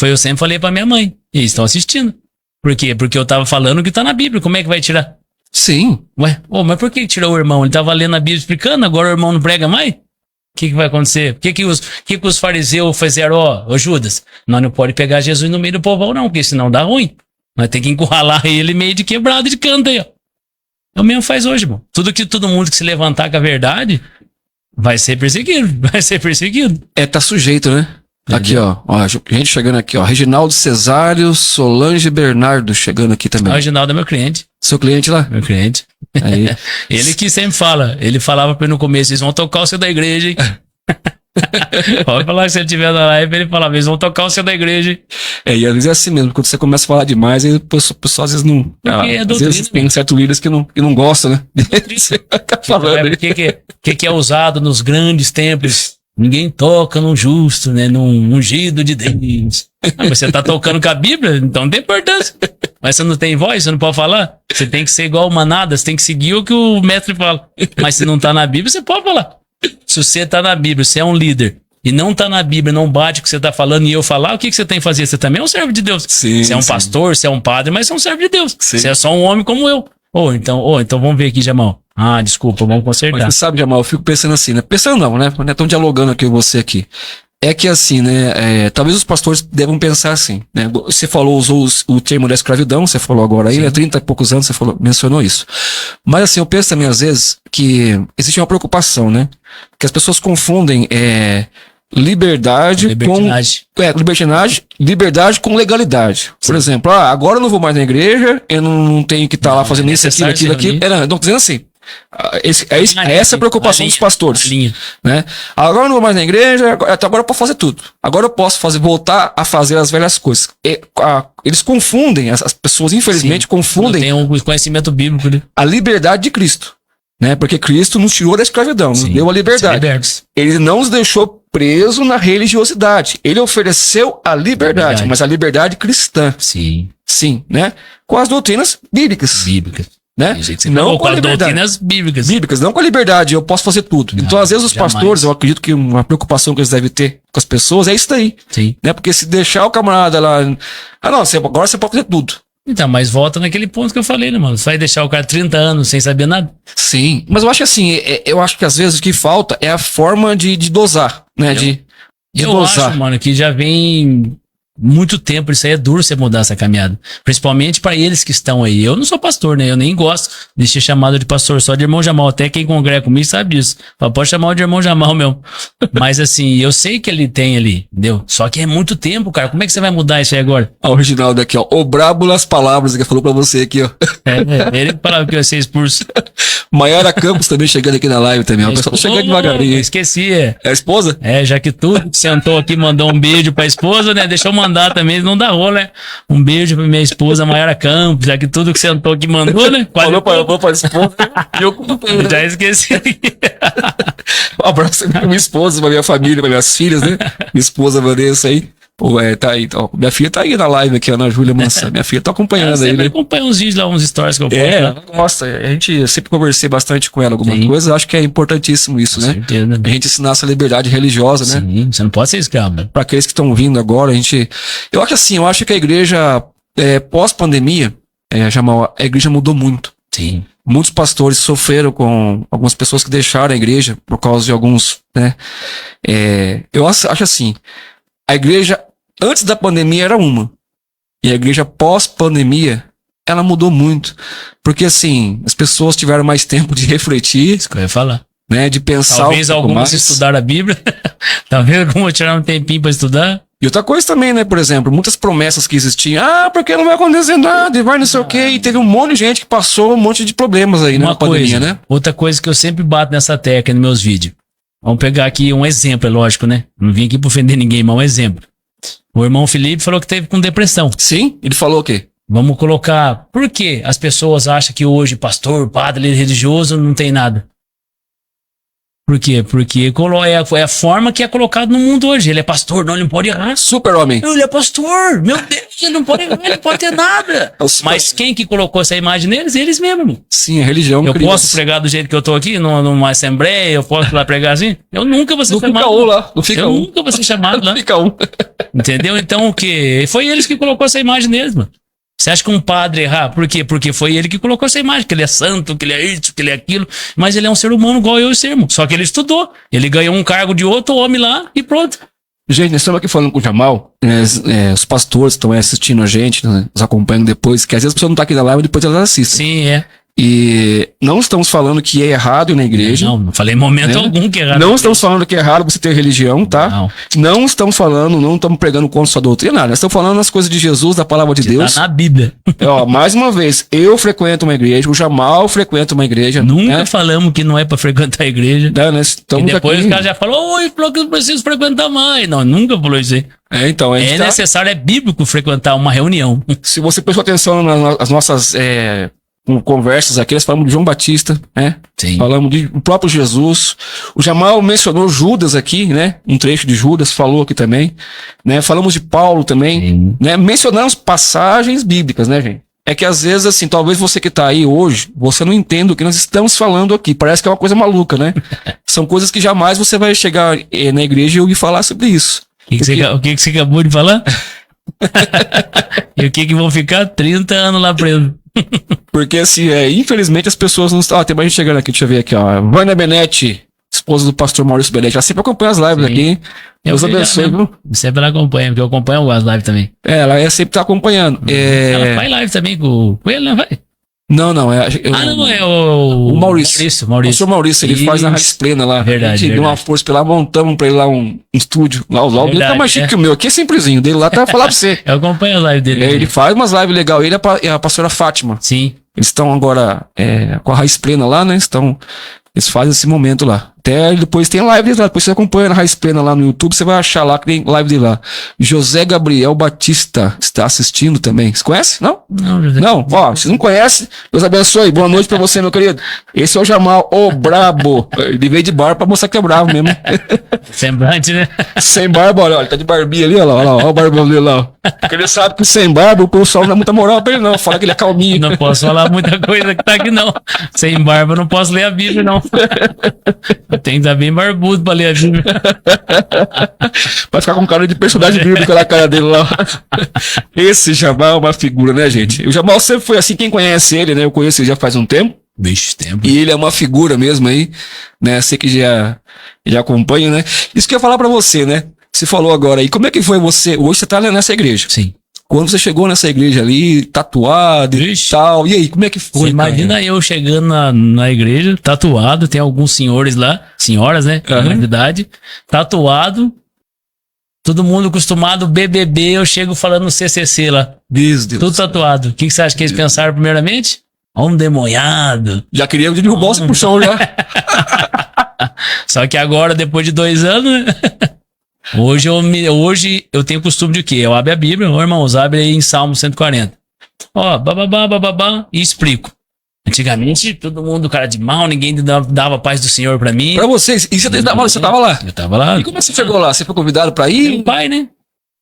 Eu sempre falei pra minha mãe. E eles estão assistindo. Por quê? Porque eu tava falando que tá na Bíblia. Como é que vai tirar? Sim. Ué, mas por que tirou o irmão? Ele tava lendo a Bíblia explicando, agora o irmão não prega mais? O que vai acontecer? O que os fariseus fizeram? Ó, Judas, nós não pode pegar Jesus no meio do povão não, porque senão dá ruim. Nós tem que encurralar ele meio de quebrado de canto aí, ó. É o mesmo faz hoje, irmão. Todo mundo que se levantar com a verdade vai ser perseguido. Vai ser perseguido. Tá sujeito, né? Aqui, ó, gente chegando aqui, ó. Reginaldo Cesário, Solange Bernardo chegando aqui também. O Reginaldo é meu cliente. Seu cliente lá? Meu cliente. Aí. Ele que sempre fala. Ele falava pra mim no começo, eles vão tocar o seu da igreja, hein? Pode falar que se ele estiver na live, ele falava, eles vão tocar o seu da igreja, hein? E às vezes é assim mesmo, quando você começa a falar demais, aí o pessoal às vezes não. Às vezes tem certos líderes que não gostam, né? Tá falando. O que é usado nos grandes templos? Ninguém toca num justo, né? Num ungido de Deus. Mas você tá tocando com a Bíblia, então não tem importância. Mas você não tem voz, você não pode falar. Você tem que ser igual uma manada, você tem que seguir o que o mestre fala. Mas se não tá na Bíblia, você pode falar. Se você tá na Bíblia, você é um líder, e não tá na Bíblia, não bate o que você tá falando e eu falar, o que você tem que fazer? Você também é um servo de Deus. Sim, você é um pastor, você é um padre, mas você é um servo de Deus. Sim. Você é só um homem como eu. Então vamos ver aqui, Jamal. Desculpa, vamos consertar. Mas você sabe, Jamal, eu fico pensando assim, né? Pensando não, né? Estão dialogando aqui com você aqui. É que assim, né? Talvez os pastores devam pensar assim, né? Você usou o termo da escravidão, você falou agora aí, Sim. né? 30 e poucos anos, você mencionou isso. Mas assim, eu penso também às vezes que existe uma preocupação, né? Que as pessoas confundem liberdade com legalidade. Por exemplo, agora eu não vou mais na igreja, eu não tenho que estar lá fazendo isso, aquilo. Não, dizendo assim. Essa é a preocupação dos pastores, né? Agora eu não vou mais na igreja, até agora eu posso fazer tudo. Agora eu posso voltar a fazer as velhas coisas. Eles confundem, as pessoas infelizmente confundem. Tem um conhecimento bíblico, né? A liberdade de Cristo, né? Porque Cristo nos tirou da escravidão, nos deu a liberdade. Ele não nos deixou preso na religiosidade. Ele ofereceu a liberdade, mas a liberdade cristã. Sim, né? Com as doutrinas bíblicas. Né? Não com as doutrinas bíblicas. Não com a liberdade, eu posso fazer tudo. Não, então, às vezes, os pastores, eu acredito que uma preocupação que eles devem ter com as pessoas é isso daí. Sim. Né? Porque se deixar o camarada lá. Agora você pode fazer tudo. Então, mas volta naquele ponto que eu falei, né, mano? Você vai deixar o cara 30 anos sem saber nada? Sim. Mas eu acho que assim, eu acho que às vezes o que falta é a forma de dosar, né? Eu dosar. acho, mano, que já vem muito tempo, isso aí é duro você mudar essa caminhada. Principalmente para eles que estão aí. Eu não sou pastor, né? Eu nem gosto de ser chamado de pastor, só de irmão Jamal. Até quem congrega comigo sabe disso. Pode chamar de irmão Jamal mesmo. Mas assim, eu sei que ele tem ali, entendeu? Só que é muito tempo, cara. Como é que você vai mudar isso aí agora? O Reginaldo aqui, ó. O brabo nas palavras que falou pra você aqui, ó. Ele falava que eu ia ser expulso. Mayara Campos também chegando aqui na live também. O pessoal tá chegando devagarinho. Esqueci. É a esposa? Já que tudo sentou aqui, mandou um beijo pra esposa, né? Deixa eu mandar também, não dá rolo, né? Um beijo pra minha esposa, Mayara Campos, já que tudo que sentou aqui mandou, né? Falou pra esposa. Eu já esqueci. Um abraço pra minha esposa, pra minha família, pra minhas filhas, né? Minha esposa Vanessa aí. Tá aí, então. Minha filha tá aí na live aqui, Ana Júlia Mansa. Minha filha tá acompanhando aí, né? Acompanha uns vídeos lá, uns stories que eu posto. Nossa, eu sempre conversei bastante com ela alguma coisa. Acho que é importantíssimo isso, né? Certeza. A gente ensinar essa liberdade religiosa, né? Sim, você não pode ser escravo. Pra aqueles que estão vindo agora, eu acho assim, eu acho que a igreja pós-pandemia, Jamal, a igreja mudou muito. Sim. Muitos pastores sofreram com algumas pessoas que deixaram a igreja por causa de alguns, né? Eu acho assim, a igreja antes da pandemia era uma, e a igreja pós-pandemia, ela mudou muito. Porque assim, as pessoas tiveram mais tempo de refletir. Isso que eu ia falar. Né, de pensar talvez alguns estudaram a Bíblia. Talvez alguns tiraram um tempinho para estudar. E outra coisa também, né? Por exemplo, muitas promessas que existiam. Porque não vai acontecer nada, e vai não sei o quê. E teve um monte de gente que passou um monte de problemas aí na pandemia, né? Outra coisa que eu sempre bato nessa tecla nos meus vídeos. Vamos pegar aqui um exemplo, é lógico, né? Não vim aqui pra ofender ninguém, mas um exemplo. O irmão Felipe falou que teve com depressão. Sim, ele falou o quê? Vamos colocar... Por que as pessoas acham que hoje pastor, padre, religioso não tem nada? Por quê? Porque é a forma que é colocado no mundo hoje. Ele é pastor, não, ele não pode errar. Super-homem. Ele é pastor, meu Deus, ele não pode errar, ele não pode ter nada. Mas quem que colocou essa imagem neles? Eles mesmos. Sim, a religião. Eu posso pregar do jeito que eu tô aqui, numa assembleia, eu posso lá pregar assim? Eu nunca vou ser não chamado. Fica um lá, não fica eu um. nunca vou ser chamado lá. Não fica um. Entendeu? Então o quê? Foi eles que colocou essa imagem neles, mano. Você acha que um padre errar? Por quê? Porque foi ele que colocou essa imagem, que ele é santo, que ele é isso, que ele é aquilo. Mas ele é um ser humano igual eu e você, irmão. Só que ele estudou. Ele ganhou um cargo de outro homem lá e pronto. Gente, nós estamos aqui falando com o Jamal. Os pastores estão assistindo a gente, né, nos acompanhando depois, que às vezes a pessoa não está aqui na live, depois elas assistem. Sim, é. E não estamos falando que é errado ir na igreja. Não falei em momento algum que é errado. Não estamos falando que é errado você ter religião, tá? Não estamos falando, não estamos pregando contra sua doutrina, nada. Nós estamos falando as coisas de Jesus, da palavra de Deus. Tá na Bíblia. Mais uma vez, eu frequento uma igreja, o Jamal frequenta uma igreja. Nunca falamos que não é pra frequentar a igreja. E depois o cara já falou, oi, falou que eu preciso frequentar mais. Não, nunca falou isso aí. Então, necessário, é bíblico frequentar uma reunião. Se você prestou atenção nas nossas conversas aqui, nós falamos de João Batista, né? Sim. Falamos do próprio Jesus. O Jamal mencionou Judas aqui, né? Um trecho de Judas falou aqui também, né? Falamos de Paulo também, né? Mencionamos passagens bíblicas, né, gente? É que às vezes, assim, talvez você que tá aí hoje, você não entenda o que nós estamos falando aqui. Parece que é uma coisa maluca, né? São coisas que jamais você vai chegar na igreja e ouvir falar sobre isso. O que você acabou de falar? E o que vão ficar 30 anos lá preso? Porque assim, infelizmente as pessoas não estão... tem mais gente chegando aqui, deixa eu ver aqui, ó. Vânia Benetti, esposa do pastor Maurício Benetti, ela sempre acompanha as lives aqui. Deus abençoe, viu? Sempre ela acompanha, porque eu acompanho as lives também. Ela sempre tá acompanhando. Ela faz live também com ele, não vai? Não, não é o Maurício. O pastor Maurício, ele faz na Rádio Plena lá. Verdade. A gente deu uma força pra lá, montamos pra ele lá um estúdio. Lá o dele tá mais chique que o meu. Aqui é simplesinho. Dele lá tá falar pra você. Eu acompanho a live dele. Ele faz umas lives legais. Ele é a pastora Fátima. Sim. Eles estão agora com a Raiz Plena lá, né? Eles fazem esse momento lá. Até depois tem live deles lá. Depois você acompanha na Raiz Plena lá no YouTube, você vai achar lá que tem live dele lá. José Gabriel Batista está assistindo também. Você conhece? Não? Não, José. Não? Ó, se não conhece, Deus abençoe. Boa noite pra você, meu querido. Esse é o Jamal, o brabo. Ele veio de barba pra mostrar que é bravo mesmo. Semblante, né? Sem barba, olha, ele tá de barbinha ali, olha o barbão dele lá. Porque ele sabe que sem barba o pessoal não dá muita moral pra ele não. Fala que ele é calminho. Não posso falar muita coisa que tá aqui não. Sem barba eu não posso ler a Bíblia não. Tem que estar bem barbudo pra ler a Bíblia. Vai ficar com cara de personagem bíblico na cara dele lá. Esse Jamal é uma figura, né, gente? O Jamal sempre foi assim, quem conhece ele, né? Eu conheço ele já faz um tempo. Bicho, tempo. E ele é uma figura mesmo aí, né? Sei que já acompanha, né? Isso que eu ia falar pra você, né? Você falou agora aí, como é que foi você? Hoje você tá nessa igreja. Sim. Quando você chegou nessa igreja ali, tatuado e tal, e aí, como é que foi? Você imagina eu chegando na igreja, tatuado, tem alguns senhores lá, senhoras, né, de idade, tatuado, todo mundo acostumado, BBB, eu chego falando no CCC lá, Deus. Tudo tatuado. O que você acha que eles pensaram primeiramente? Um demoniado. Já queria derrubar você pro chão já. Só que agora, depois de 2 anos, né? Hoje eu tenho o costume de quê? Eu abro a Bíblia, irmãos, abre aí em Salmo 140. Ó, bababá, e explico. Antigamente, todo mundo cara de mal, ninguém dava paz do Senhor pra mim. Pra vocês, e você tava lá? Eu tava lá. E como você chegou lá? Você foi convidado pra ir? Meu pai, né?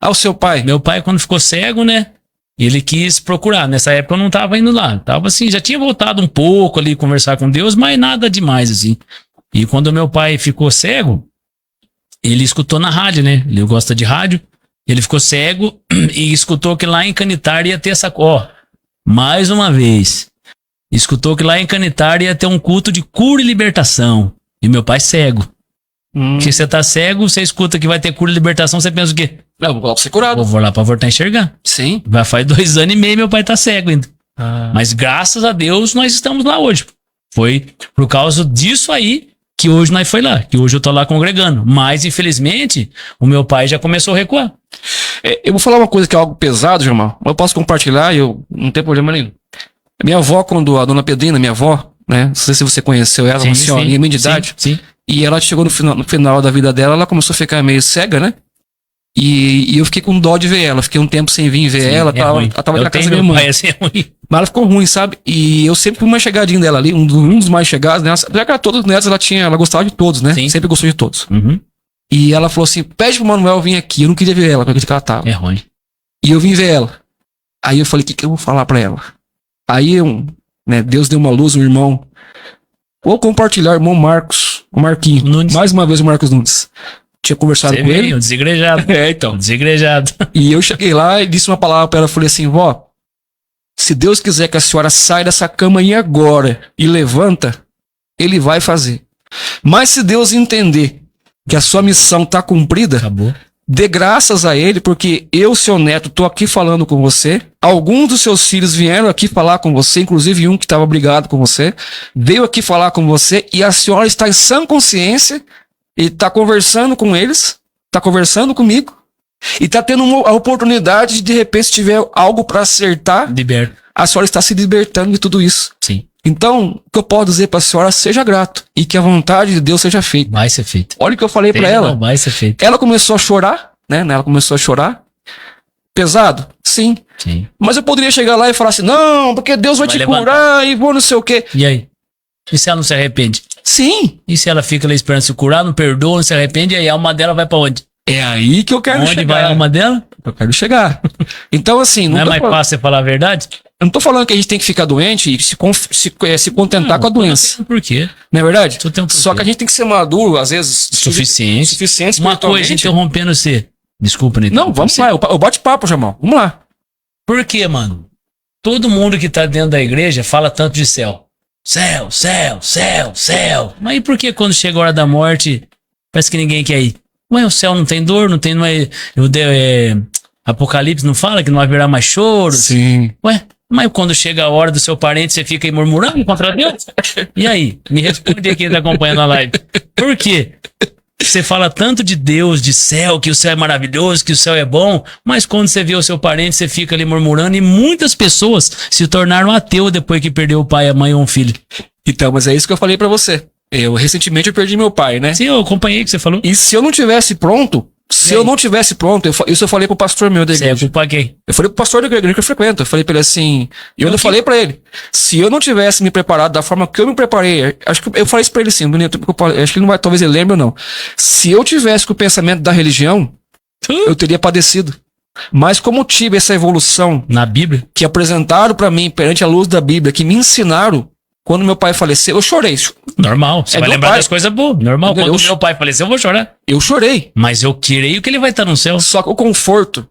Ah, o seu pai? Meu pai, quando ficou cego, né? Ele quis procurar. Nessa época eu não tava indo lá. Tava assim, já tinha voltado um pouco ali conversar com Deus, mas nada demais, assim. E quando meu pai ficou cego, ele escutou na rádio, né? Ele gosta de rádio. Ele ficou cego e escutou que lá em Canitar ia ter essa... Ó, mais uma vez. Escutou que lá em Canitar ia ter um culto de cura e libertação. E meu pai cego. Se você tá cego, você escuta que vai ter cura e libertação, você pensa o quê? Não, vou lá pra ser curado. Vou lá pra voltar a enxergar. Sim. Vai faz 2 anos e meio meu pai tá cego ainda. Mas graças a Deus nós estamos lá hoje. Foi por causa disso aí que hoje nós foi lá. Que hoje eu tô lá congregando. Mas infelizmente o meu pai já começou a recuar. Eu vou falar uma coisa que é algo pesado, Jamal. Eu posso compartilhar e eu não tem problema nenhum. Minha avó, quando a dona Pedrina, minha avó, né? Não sei se você conheceu ela, uma senhorinha minha de idade. Sim. E ela chegou no final da vida dela, ela começou a ficar meio cega, né? E eu fiquei com dó de ver ela. Fiquei um tempo sem vir ver ela. Ela tava na casa da minha mãe. Assim, é ruim. Mas ela ficou ruim, sabe? E eu sempre fui uma chegadinha dela ali, um dos mais chegados, né? Já que todos os netos ela gostava de todos, né? Sim. Sempre gostou de todos. Uhum. E ela falou assim: pede pro Manuel vir aqui. Eu não queria ver ela, porque ela tava. É ruim. E eu vim ver ela. Aí eu falei: o que eu vou falar pra ela? Aí né, Deus deu uma luz, um irmão. Vou compartilhar, o irmão Marcos, o Marquinho. Nunes. Mais uma vez o Marcos Nunes. Tinha conversado com ele. O desigrejado. Então. Desigrejado. E eu cheguei lá e disse uma palavra pra ela. Falei assim: vó, se Deus quiser que a senhora saia dessa cama aí agora e levanta, Ele vai fazer. Mas se Deus entender que a sua missão tá cumprida, Acabou. dê graças a Ele, porque eu, seu neto, tô aqui falando com você. Alguns dos seus filhos vieram aqui falar com você, inclusive um que estava brigado com você, veio aqui falar com você, e a senhora está em sã consciência e está conversando com eles, está conversando comigo, e está tendo a oportunidade de repente, se tiver algo para acertar, Liberto. a senhora está se libertando de tudo isso. Sim. Então, o que eu posso dizer para a senhora, seja grato, e que a vontade de Deus seja feita. Vai ser feito. Olha o que eu falei para ela. Não, vai ser feito. Ela começou a chorar, né? Ela começou a chorar. Pesado? Sim. Sim. Mas eu poderia chegar lá e falar assim: não, porque Deus vai te levantar. curar e vou não sei o quê. E aí? E se ela não se arrepende? Sim. E se ela fica lá esperando se curar, não perdoa, não se arrepende, e aí a alma dela vai pra onde? É aí que eu quero Onde chegar. vai a alma dela? Eu quero chegar. Então, assim, Não é tô mais falando, fácil você falar a verdade? eu não tô falando que a gente tem que ficar doente e se contentar com a doença. Por quê? Não é verdade? Só tem um porquê. Só que a gente tem que ser maduro, às vezes. Suficiente. Suficiente Uma coisa interrompendo você. Desculpa, Nito. Não, vamos lá. O bate-papo, Jamal. Vamos lá. Por quê, mano? Todo mundo que tá dentro da igreja fala tanto de céu. Céu, céu, céu, céu. Mas e por que quando chega a hora da morte, parece que ninguém quer ir? Ué, o céu não tem dor, não tem... Apocalipse não fala que não haverá mais choro? Sim. Ué, mas quando chega a hora do seu parente, você fica aí murmurando contra Deus? E aí? Me responde aqui, tá acompanhando a live. Por quê? Você fala tanto de Deus, de céu, que o céu é maravilhoso, que o céu é bom, mas quando você vê o seu parente, você fica ali murmurando, e muitas pessoas se tornaram ateus depois que perdeu o pai, a mãe ou um filho. Então, mas é isso que eu falei pra você. Recentemente eu perdi meu pai, né? Sim, eu acompanhei o que você falou. E se eu não tivesse pronto, isso eu falei pro pastor meu da Você é igreja. culpa quem? Eu falei pro pastor da igreja que eu frequento. Eu falei pra ele assim, e eu falei pra ele, se eu não tivesse me preparado da forma que eu me preparei, acho que eu falei isso pra ele assim, bonito, acho que ele não vai, talvez ele lembre ou não. Se eu tivesse com o pensamento da religião, eu teria padecido. Mas como eu tive essa evolução Na Bíblia? que apresentaram pra mim perante a luz da Bíblia, que me ensinaram, quando meu pai faleceu, eu chorei. Normal. Você vai meu lembrar pai. das coisas boas. Normal. Entendeu? Quando meu pai faleceu, eu vou chorar. Eu chorei. Mas eu creio que ele vai estar no céu. Só que o conforto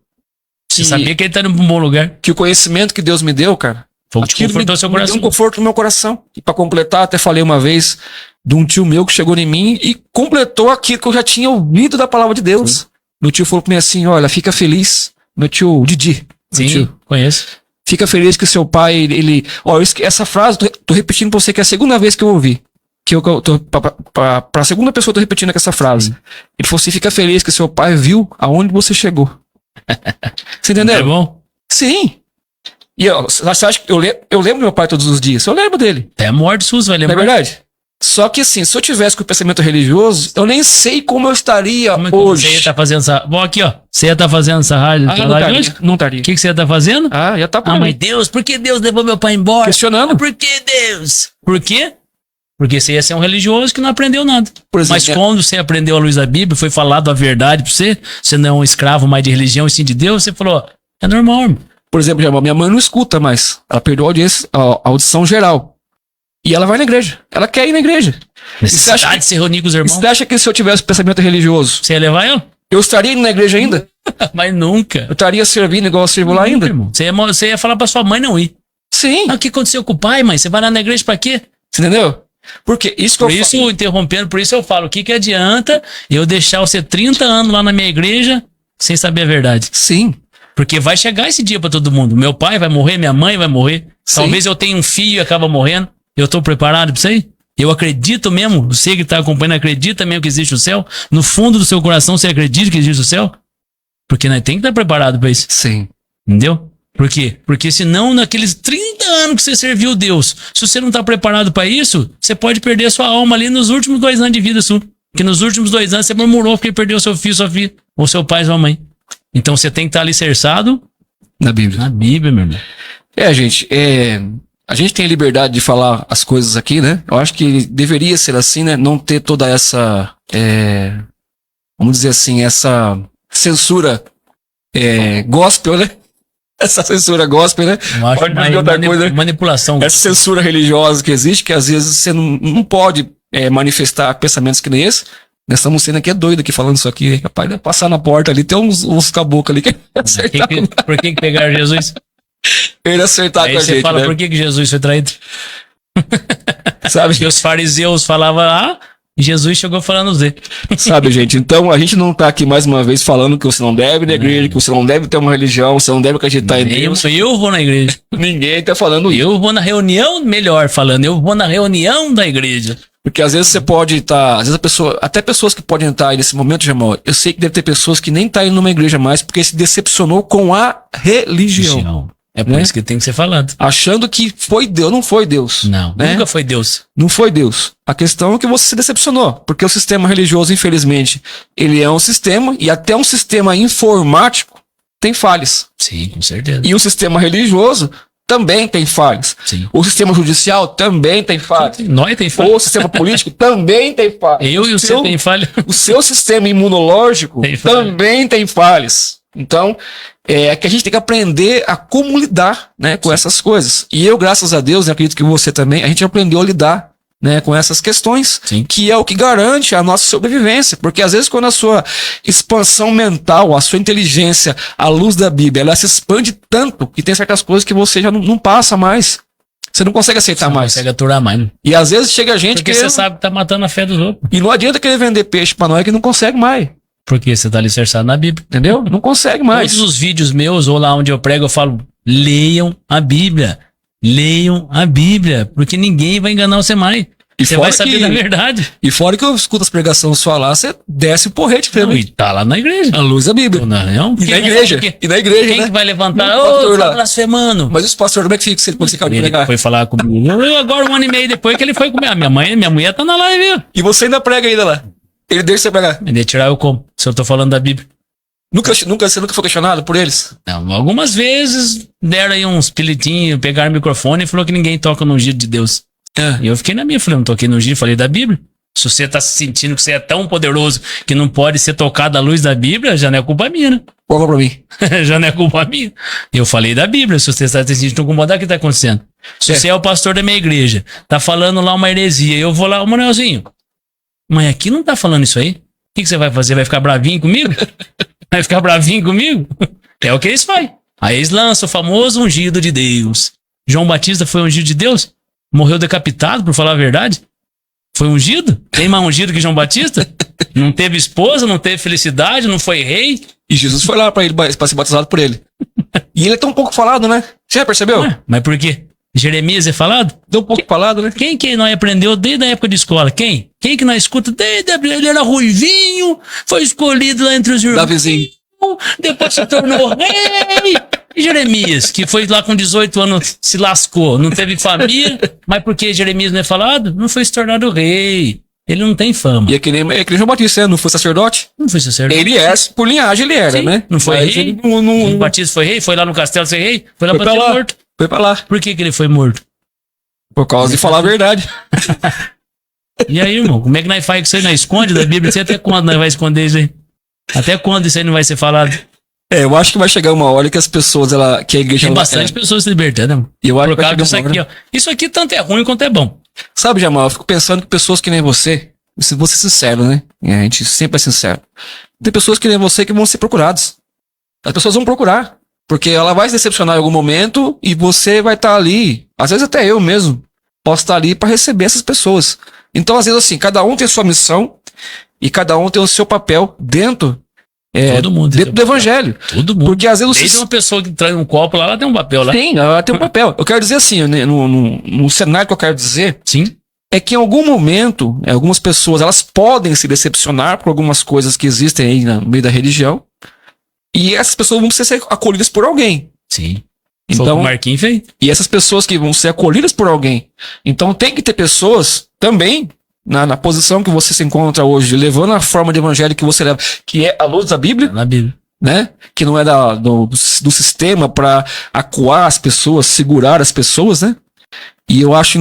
Você sabia que ele está no bom lugar. que o conhecimento que Deus me deu, cara, Foi o que aquilo confortou seu me deu coração. um conforto no meu coração. E pra completar, até falei uma vez de um tio meu que chegou em mim e completou aquilo que eu já tinha ouvido da palavra de Deus. Sim. Meu tio falou pra mim assim: olha, fica feliz. Meu tio Didi. Meu Sim, tio, conheço. fica feliz que seu pai, essa frase, tô repetindo pra você que é a segunda vez que eu ouvi. Que eu tô, pra segunda pessoa eu tô repetindo essa frase. Sim. Ele falou assim: fica feliz que seu pai viu aonde você chegou. Você entendeu? É bom? Sim. E você acha que eu lembro do meu pai todos os dias? Eu lembro dele. Até a morte SUS vai Não é lembrar. verdade? Só que assim, se eu tivesse com o pensamento religioso, eu nem sei como eu estaria Como é que hoje. você ia estar fazendo essa... Bom, aqui, ó. Você ia estar fazendo essa rádio não live estaria. hoje? Não estaria. O que você ia estar fazendo? Já tá por Ah, aí. mas Deus, por que Deus levou meu pai embora? Questionando. Por que Deus? Por quê? Porque você ia ser um religioso que não aprendeu nada. Por exemplo, Mas quando você aprendeu a luz da Bíblia, foi falado a verdade pra você, você não é um escravo mais de religião e sim de Deus, você falou, ó, é normal, irmão. Por exemplo, minha mãe não escuta mais. Ela perdeu a audição geral. E ela vai na igreja. Ela quer ir na igreja. Necessidade acha que- de se reunir com os E irmãos. você acha que se eu tivesse pensamento religioso, Você ia levar ela? Eu estaria indo na igreja ainda? Mas nunca. Eu estaria servindo igual eu sirvo lá ainda? Irmão. Você ia falar pra sua mãe não ir. Sim. Ah, o que aconteceu com o pai, mãe? Você vai lá na igreja pra quê? Você entendeu? Porque isso que Por isso, interrompendo, por isso eu falo, o que adianta eu deixar você 30 anos lá na minha igreja sem saber a verdade? Sim. Porque vai chegar esse dia pra todo mundo. Meu pai vai morrer, minha mãe vai morrer. Sim. Talvez eu tenha um filho e acaba morrendo. Eu tô preparado pra isso aí? Eu acredito mesmo, você que tá acompanhando acredita mesmo que existe o céu? No fundo do seu coração você acredita que existe o céu? Porque nós tem que estar preparado pra isso. Sim. Entendeu? Por quê? Porque senão naqueles 30 anos que você serviu Deus, se você não tá preparado pra isso, você pode perder a sua alma ali nos últimos 2 anos de vida sua. Porque nos últimos 2 anos você murmurou porque perdeu seu filho, sua filha, ou seu pai, sua mãe. Então você tem que estar alicerçado na Bíblia. Na Bíblia, meu irmão. Gente, a gente tem a liberdade de falar as coisas aqui, né? Eu acho que deveria ser assim, né? Não ter toda essa, vamos dizer assim, essa censura gospel, né? Essa censura gospel, né? Eu acho manipulação. Essa censura religiosa que existe, que às vezes você não pode manifestar pensamentos que nem esse. Nós estamos sendo aqui doido aqui falando isso aqui. Rapaz, vai passar na porta ali, tem uns caboclos ali que acertar. Por que pegaram Jesus? Ele acertar aí com a gente, você fala, né? por que Jesus foi traído? Sabe? E os fariseus falavam A, e Jesus chegou falando Z. Sabe, gente? Então, a gente não tá aqui mais uma vez falando que você não deve ir na igreja, que você não deve ter uma religião, você não deve acreditar em Deus. Eu vou na igreja. Ninguém tá falando isso. Eu vou na reunião, melhor falando, eu vou na reunião da igreja. Porque às vezes você pode estar, às vezes a pessoa, até pessoas que podem estar aí nesse momento, Jamal, eu sei que deve ter pessoas que nem tá indo numa igreja mais porque se decepcionou com a religião. É por isso que tem que ser falado. Achando que foi Deus, não foi Deus. Não, né? Nunca foi Deus. Não foi Deus. A questão é que você se decepcionou, porque o sistema religioso, infelizmente, ele é um sistema, e até um sistema informático tem falhas. Sim, com certeza. E o sistema religioso também tem falhas. Sim. O sistema judicial também tem falhas. Nós tem falha. O sistema político também tem falhas. Eu e você tem falha. O seu sistema imunológico também tem falhas. Então, que a gente tem que aprender a como lidar, né, com essas coisas. E eu, graças a Deus, acredito que você também, a gente aprendeu a lidar, né, com essas questões, Sim. que é o que garante a nossa sobrevivência. Porque às vezes quando a sua expansão mental, a sua inteligência, à luz da Bíblia, ela se expande tanto que tem certas coisas que você já não passa mais. Você não consegue aceitar mais. Não consegue aturar mais. Né? E às vezes chega gente porque você sabe que tá matando a fé dos outros. E não adianta querer vender peixe pra nós que não consegue mais. Porque você tá alicerçado na Bíblia. Entendeu? Não consegue mais. Todos os vídeos meus, ou lá onde eu prego, eu falo, leiam a Bíblia. Leiam a Bíblia. Porque ninguém vai enganar você mais. E você vai saber da verdade. E fora que eu escuto as pregações sua lá, você desce o porrete. Não, e tá lá na igreja. A luz da Bíblia. Não, e na igreja. E na igreja, quem que vai levantar? Tá blasfemando. Mas os pastores, como é que fica se ele fosse de pregar? Ele foi falar comigo. Eu agora 1 ano e meio depois que ele foi comigo. Minha mulher tá na live, viu? E você ainda prega ainda lá? Ele deixa você pregar? Ele tirar eu como, se eu tô falando da Bíblia. Você nunca foi questionado por eles? Não, algumas vezes deram aí uns pilitinhos, pegaram o microfone e falou que ninguém toca no ungido de Deus. E eu fiquei na minha, falei, não toquei no ungido, falei da Bíblia. Se você tá se sentindo que você é tão poderoso que não pode ser tocado à luz da Bíblia, já não é culpa minha, né? Coloca pra mim. Já não é culpa minha. Eu falei da Bíblia, se você está se sentindo incomodado, o que tá acontecendo? Se você é o pastor da minha igreja, tá falando lá uma heresia, eu vou lá, ô Manuelzinho, mas aqui não tá falando isso aí. O que você vai fazer? Vai ficar bravinho comigo? Vai ficar bravinho comigo? É o que eles fazem. Aí eles lançam o famoso ungido de Deus. João Batista foi ungido de Deus? Morreu decapitado, por falar a verdade? Foi ungido? Tem mais ungido que João Batista? Não teve esposa, não teve felicidade, não foi rei? E Jesus foi lá pra ser batizado por ele. E ele é tão pouco falado, né? Você já percebeu? Mas por quê? Jeremias é falado? Tão pouco falado, né? Quem que nós aprendeu desde a época de escola? Quem? Quem que nós escuta desde a... Ele era ruivinho, foi escolhido lá entre os irmãos. Davizinho. Depois se tornou rei. E Jeremias, que foi lá com 18 anos, se lascou, não teve família. Mas por que Jeremias não é falado? Não foi se tornado rei. Ele não tem fama. E é que nem João Batista, né? Não foi sacerdote? Não foi sacerdote. Ele é, por linhagem ele era, sim, né? Não foi mas rei. Não... João Batista foi rei, foi lá no castelo ser rei, foi lá pra ser morto. Foi pra lá. Por que ele foi morto? Por causa de falar a verdade. E aí, irmão, como é que nós faz com isso aí? Nós esconde da Bíblia? Você até quando nós vai esconder isso aí? Até quando isso aí não vai ser falado? Eu acho que vai chegar uma hora que as pessoas, que a igreja... Tem bastante pessoas se libertando, né? E eu acho por causa disso aqui, ó. Isso aqui tanto é ruim quanto é bom. Sabe, Jamal, eu fico pensando que pessoas que nem você, vou ser sincero, né? A gente sempre é sincero. Tem pessoas que nem você que vão ser procuradas. As pessoas vão procurar. Porque ela vai se decepcionar em algum momento e você vai estar ali. Às vezes até eu mesmo posso estar ali para receber essas pessoas. Então, às vezes assim, cada um tem sua missão e cada um tem o seu papel dentro, Todo mundo tem dentro do evangelho. Todo mundo. Porque às vezes Desde uma pessoa que traz um copo lá, ela tem um papel lá. Sim, ela tem um papel. Eu quero dizer assim, né, no cenário que eu quero dizer, Sim. é que em algum momento, algumas pessoas, elas podem se decepcionar por algumas coisas que existem aí no meio da religião, e essas pessoas vão precisar ser acolhidas por alguém. Sim. Foi o que Então, o Marquinhos fez. e essas pessoas que vão ser acolhidas por alguém. Então tem que ter pessoas também na posição que você se encontra hoje, levando a forma de evangelho que você leva, que é a luz da Bíblia, Na Bíblia. né? Que não é do sistema para acuar as pessoas, segurar as pessoas, né? E eu acho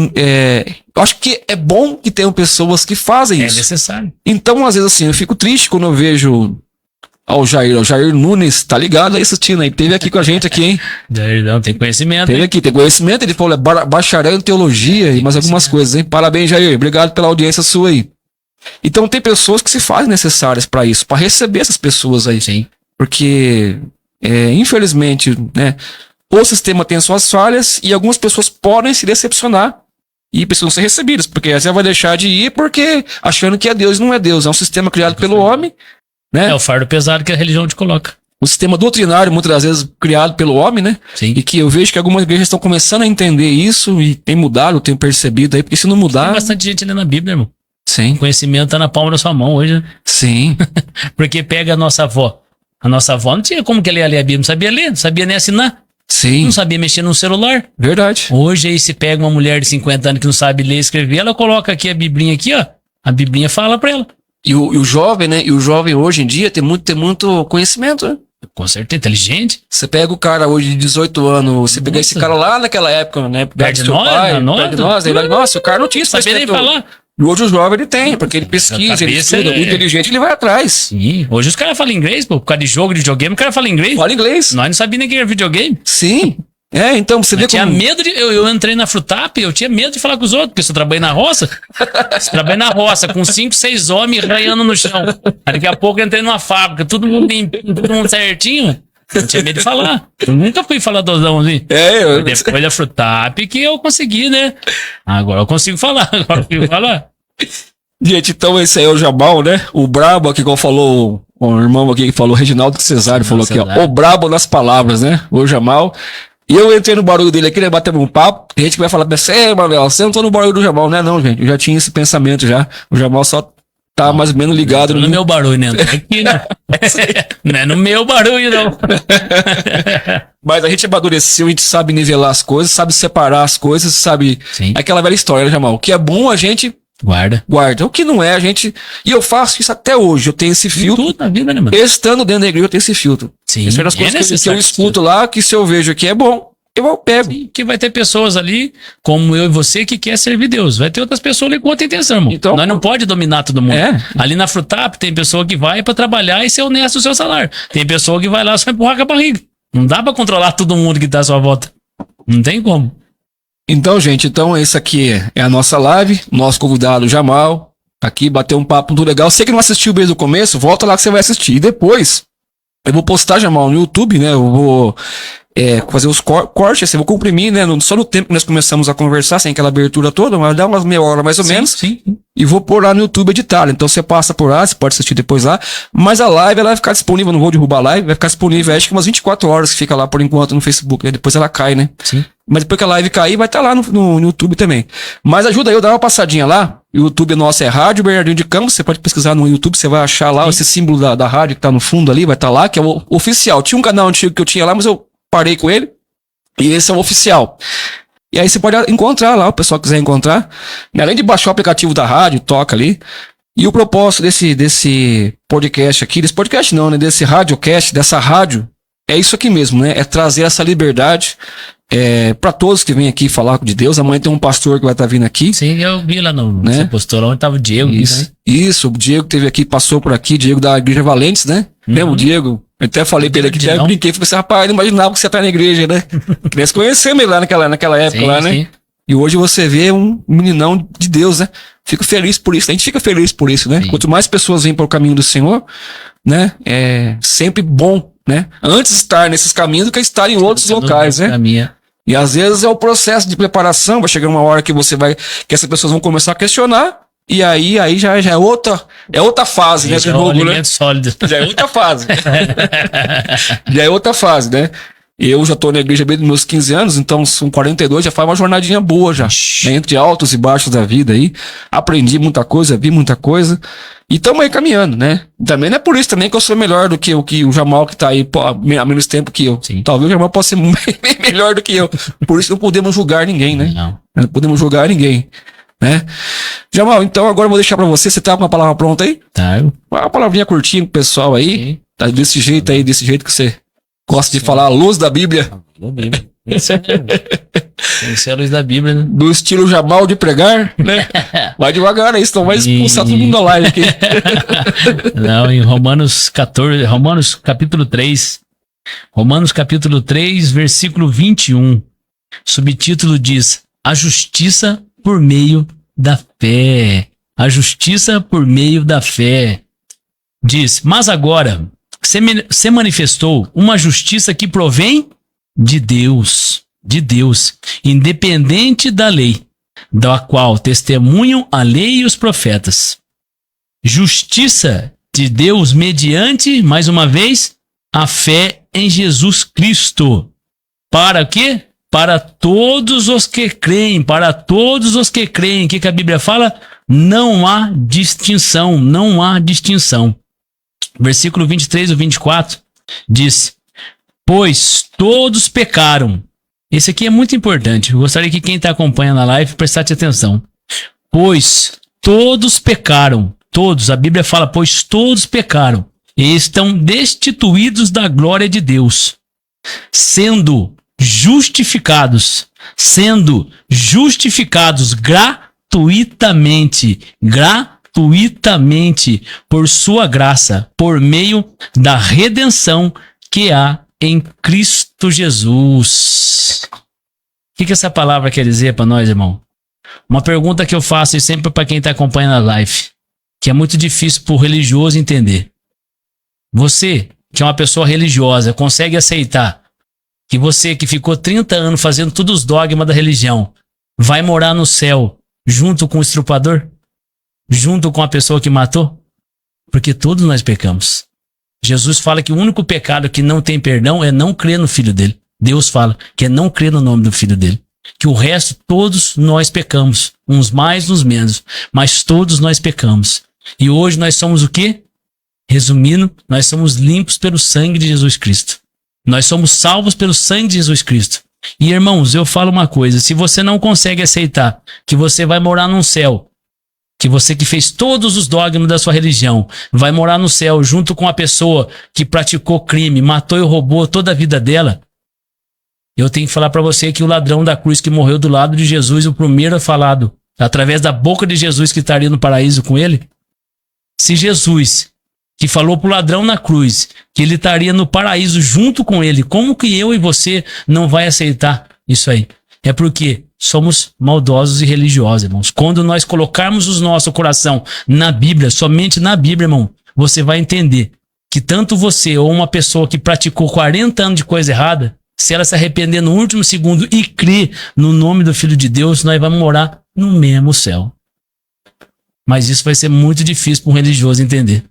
que é bom que tenham pessoas que fazem É isso. necessário. Então, às vezes, assim, eu fico triste quando eu vejo o Jair Nunes, tá ligado aí assistindo aí, teve aqui com a gente aqui, hein? Não tem conhecimento. Teve hein? aqui, tem conhecimento, ele falou, bacharel em teologia e mais algumas coisas, hein? Parabéns, Jair, obrigado pela audiência sua aí. Então, tem pessoas que se fazem necessárias para isso, para receber essas pessoas aí. Sim. Porque, infelizmente, né, o sistema tem suas falhas e algumas pessoas podem se decepcionar e precisam ser recebidas, porque você vai deixar de ir porque achando que é Deus, não é Deus, é um sistema criado pelo homem, né? É o fardo pesado que a religião te coloca. O sistema doutrinário, muitas das vezes, criado pelo homem, né? Sim. E que eu vejo que algumas igrejas estão começando a entender isso e tem mudado, eu tenho percebido aí, porque se não Tem mudar... bastante gente lendo a Bíblia, irmão. O Sim, conhecimento tá na palma da sua mão hoje, né? sim, Porque pega a nossa avó. A nossa avó não tinha como que ela ia ler a Bíblia, não sabia ler, não sabia nem assinar, sim, não sabia mexer no celular. verdade. Hoje aí se pega uma mulher de 50 anos que não sabe ler e escrever, ela coloca aqui a Biblinha aqui, ó. A Biblinha fala pra ela. E o jovem, né? E o jovem hoje em dia tem muito conhecimento, né? Com certeza, inteligente. Você pega o cara hoje de 18 anos, você pega esse cara lá naquela época, né? Perto de seu nós, pai, na perto de nós, ele vai, nossa, o cara não tinha esse Sabia nem conhecimento. falar. E hoje o jovem ele tem, porque ele pesquisa, ele cabeça estuda, é- o inteligente ele vai atrás. Sim. Hoje os caras falam inglês, pô. Por causa de jogo, de videogame, o cara fala inglês. Fala inglês. Nós não sabíamos nem que era videogame. Sim. Então você vê Eu tinha como... medo de. Eu entrei na Frutap, eu tinha medo de falar com os outros, porque se eu trabalhei na roça. Se eu trabalhei na roça, com 5, 6 homens raiando no chão. Aí daqui a pouco eu entrei numa fábrica, todo mundo limpinho, todo mundo certinho. Eu tinha medo de falar. Eu nunca fui faladozão assim. Depois da Frutap que eu consegui, né? Agora eu consigo falar. Agora eu consigo falar. Gente, então esse aí é o Jabal, né? O brabo aqui, igual falou o irmão aqui que falou, Reginaldo Cesário, falou aqui, ó. Cesário. O brabo nas palavras, né? O Jamal. E eu entrei no barulho dele aqui, né? Batemos um papo. Tem gente que vai falar pra você, Manuel, você não tá no barulho do Jamal, né? Não, gente. Eu já tinha esse pensamento já. O Jamal só tá mais ou menos ligado Não no meu barulho, né? Não é aqui, né? Não é no meu barulho, não. Mas a gente amadureceu, a gente sabe nivelar as coisas, sabe separar as coisas, sabe. Sim. Aquela velha história, né, Jamal? O que é bom a gente Guarda. guarda. O que não é, a gente. E eu faço isso até hoje. Eu tenho esse filtro. Tudo na vida, né, mano? Estando dentro da igreja, eu tenho esse filtro. Sim. Isso é das É coisas que eu necessário. escuto lá, que se eu vejo que é bom, eu pego. Sim, que vai ter pessoas ali, como eu e você, que quer servir Deus. Vai ter outras pessoas ali com outra intenção, irmão. Então- Nós não pode dominar todo mundo. É. Ali na Frutap tem pessoa que vai pra trabalhar e ser honesto no seu salário. Tem pessoa que vai lá só empurrar com a barriga. Não dá pra controlar todo mundo que tá à sua volta. Não tem como. Então, gente, esse aqui é a nossa live. Nosso convidado Jamal. Tá aqui, bateu um papo muito legal. Você que não assistiu desde o começo, volta lá que você vai assistir. E depois, eu vou postar, Jamal, no YouTube, né? Eu vou fazer os cortes, assim, eu vou comprimir, né? Só no tempo que nós começamos a conversar, sem aquela abertura toda, mas dá umas meia hora mais ou menos. Sim. E vou pôr lá no YouTube editado. Então você passa por lá, você pode assistir depois lá. Mas a live ela vai ficar disponível, não vou derrubar a live, vai ficar disponível acho que umas 24 horas que fica lá por enquanto no Facebook, né? Depois ela cai, né? Sim. Mas depois que a live cair, vai estar lá no YouTube também. Mas ajuda aí, eu dar uma passadinha lá. O YouTube nosso é Rádio Bernardino de Campos. Você pode pesquisar no YouTube, você vai achar lá esse símbolo da rádio que tá no fundo ali, vai estar lá, que é o oficial. Tinha um canal antigo que eu tinha lá, mas eu parei com ele. E esse é o oficial. E aí você pode encontrar lá, o pessoal quiser encontrar. Além de baixar o aplicativo da rádio, toca ali. E o propósito desse podcast aqui, desse podcast não, né? Desse radiocast, dessa rádio, é isso aqui mesmo, né? É trazer essa liberdade para todos que vêm aqui falar de Deus. Amanhã tem um pastor que vai estar vindo aqui. Sim, eu vi lá no Né? você postou lá onde tava o Diego. Isso, o Diego teve aqui, passou por aqui, Diego da Igreja Valentes, né? Lembra o Diego? Eu até falei pra ele aqui, até brinquei, falei assim, rapaz, eu não imaginava que você tá na igreja, né? Queria se conhecer mesmo lá naquela época lá, né? Sim. E hoje você vê um meninão de Deus, né? Fico feliz por isso. A gente fica feliz por isso, né? Sim. Quanto mais pessoas vêm para o caminho do Senhor, né? É sempre bom, né? Antes estar nesses caminhos do que estar em outros locais, né? Caminha. E às vezes é o processo de preparação, vai chegar uma hora que que essas pessoas vão começar a questionar, e aí já é outra fase, né? Esse é um alimento sólido. Já é outra fase. Já é outra fase, né? Eu já tô na igreja desde meus 15 anos, então são 42, já faz uma jornadinha boa já. Né? Entre altos e baixos da vida aí. Aprendi muita coisa, vi muita coisa. E estamos aí caminhando, né? Também não é por isso também que eu sou melhor do que o Jamal que tá aí há menos tempo que eu. Sim. Talvez o Jamal possa ser bem melhor do que eu. Por isso não podemos julgar ninguém, né? Não podemos julgar ninguém, né? Jamal, então agora eu vou deixar pra você. Você tá com uma palavra pronta aí? Tá. Uma palavrinha curtinha pro pessoal aí. Sim. Tá desse jeito aí, desse jeito que você gosta de falar, a luz da Bíblia. Da Bíblia. Esse é a luz da Bíblia, né? Do estilo Jamal de pregar, né? Vai devagar aí, senão vai expulsar todo mundo da live aqui. Não, em Romanos capítulo 3. Romanos capítulo 3, versículo 21. Subtítulo diz: a justiça por meio da fé. A justiça por meio da fé. Diz: mas agora se manifestou uma justiça que provém de Deus, independente da lei, da qual testemunham a lei e os profetas. Justiça de Deus mediante, mais uma vez, a fé em Jesus Cristo. Para quê? Para todos os que creem, para todos os que creem. O que a Bíblia fala? Não há distinção, não há distinção. Versículo 23 e 24 diz: pois todos pecaram. Esse aqui é muito importante. Eu gostaria que quem está acompanhando a live prestasse atenção. Pois todos pecaram. Todos. A Bíblia fala, pois todos pecaram. E estão destituídos da glória de Deus. Sendo justificados gratuitamente por sua graça, por meio da redenção que há em Cristo Jesus. O que essa palavra quer dizer para nós, irmão? Uma pergunta que eu faço sempre para quem está acompanhando a live, que é muito difícil para o religioso entender. Você, que é uma pessoa religiosa, consegue aceitar que você que ficou 30 anos fazendo todos os dogmas da religião, vai morar no céu junto com o estrupador? Junto com a pessoa que matou? Porque todos nós pecamos. Jesus fala que o único pecado que não tem perdão é não crer no Filho dele. Deus fala que é não crer no nome do Filho dele. Que o resto, todos nós pecamos. Uns mais, uns menos. Mas todos nós pecamos. E hoje nós somos o quê? Resumindo, nós somos limpos pelo sangue de Jesus Cristo. Nós somos salvos pelo sangue de Jesus Cristo. E irmãos, eu falo uma coisa. Se você não consegue aceitar que você vai morar num céu, que você que fez todos os dogmas da sua religião vai morar no céu junto com a pessoa que praticou crime, matou e roubou toda a vida dela, eu tenho que falar para você que o ladrão da cruz que morreu do lado de Jesus, o primeiro falado, através da boca de Jesus que estaria no paraíso com ele, se Jesus, que falou pro ladrão na cruz que ele estaria no paraíso junto com ele, como que eu e você não vai aceitar isso aí? É porque somos maldosos e religiosos, irmãos. Quando nós colocarmos o nosso coração na Bíblia, somente na Bíblia, irmão, você vai entender que tanto você ou uma pessoa que praticou 40 anos de coisa errada, se ela se arrepender no último segundo e crer no nome do Filho de Deus, nós vamos morar no mesmo céu. Mas isso vai ser muito difícil para um religioso entender.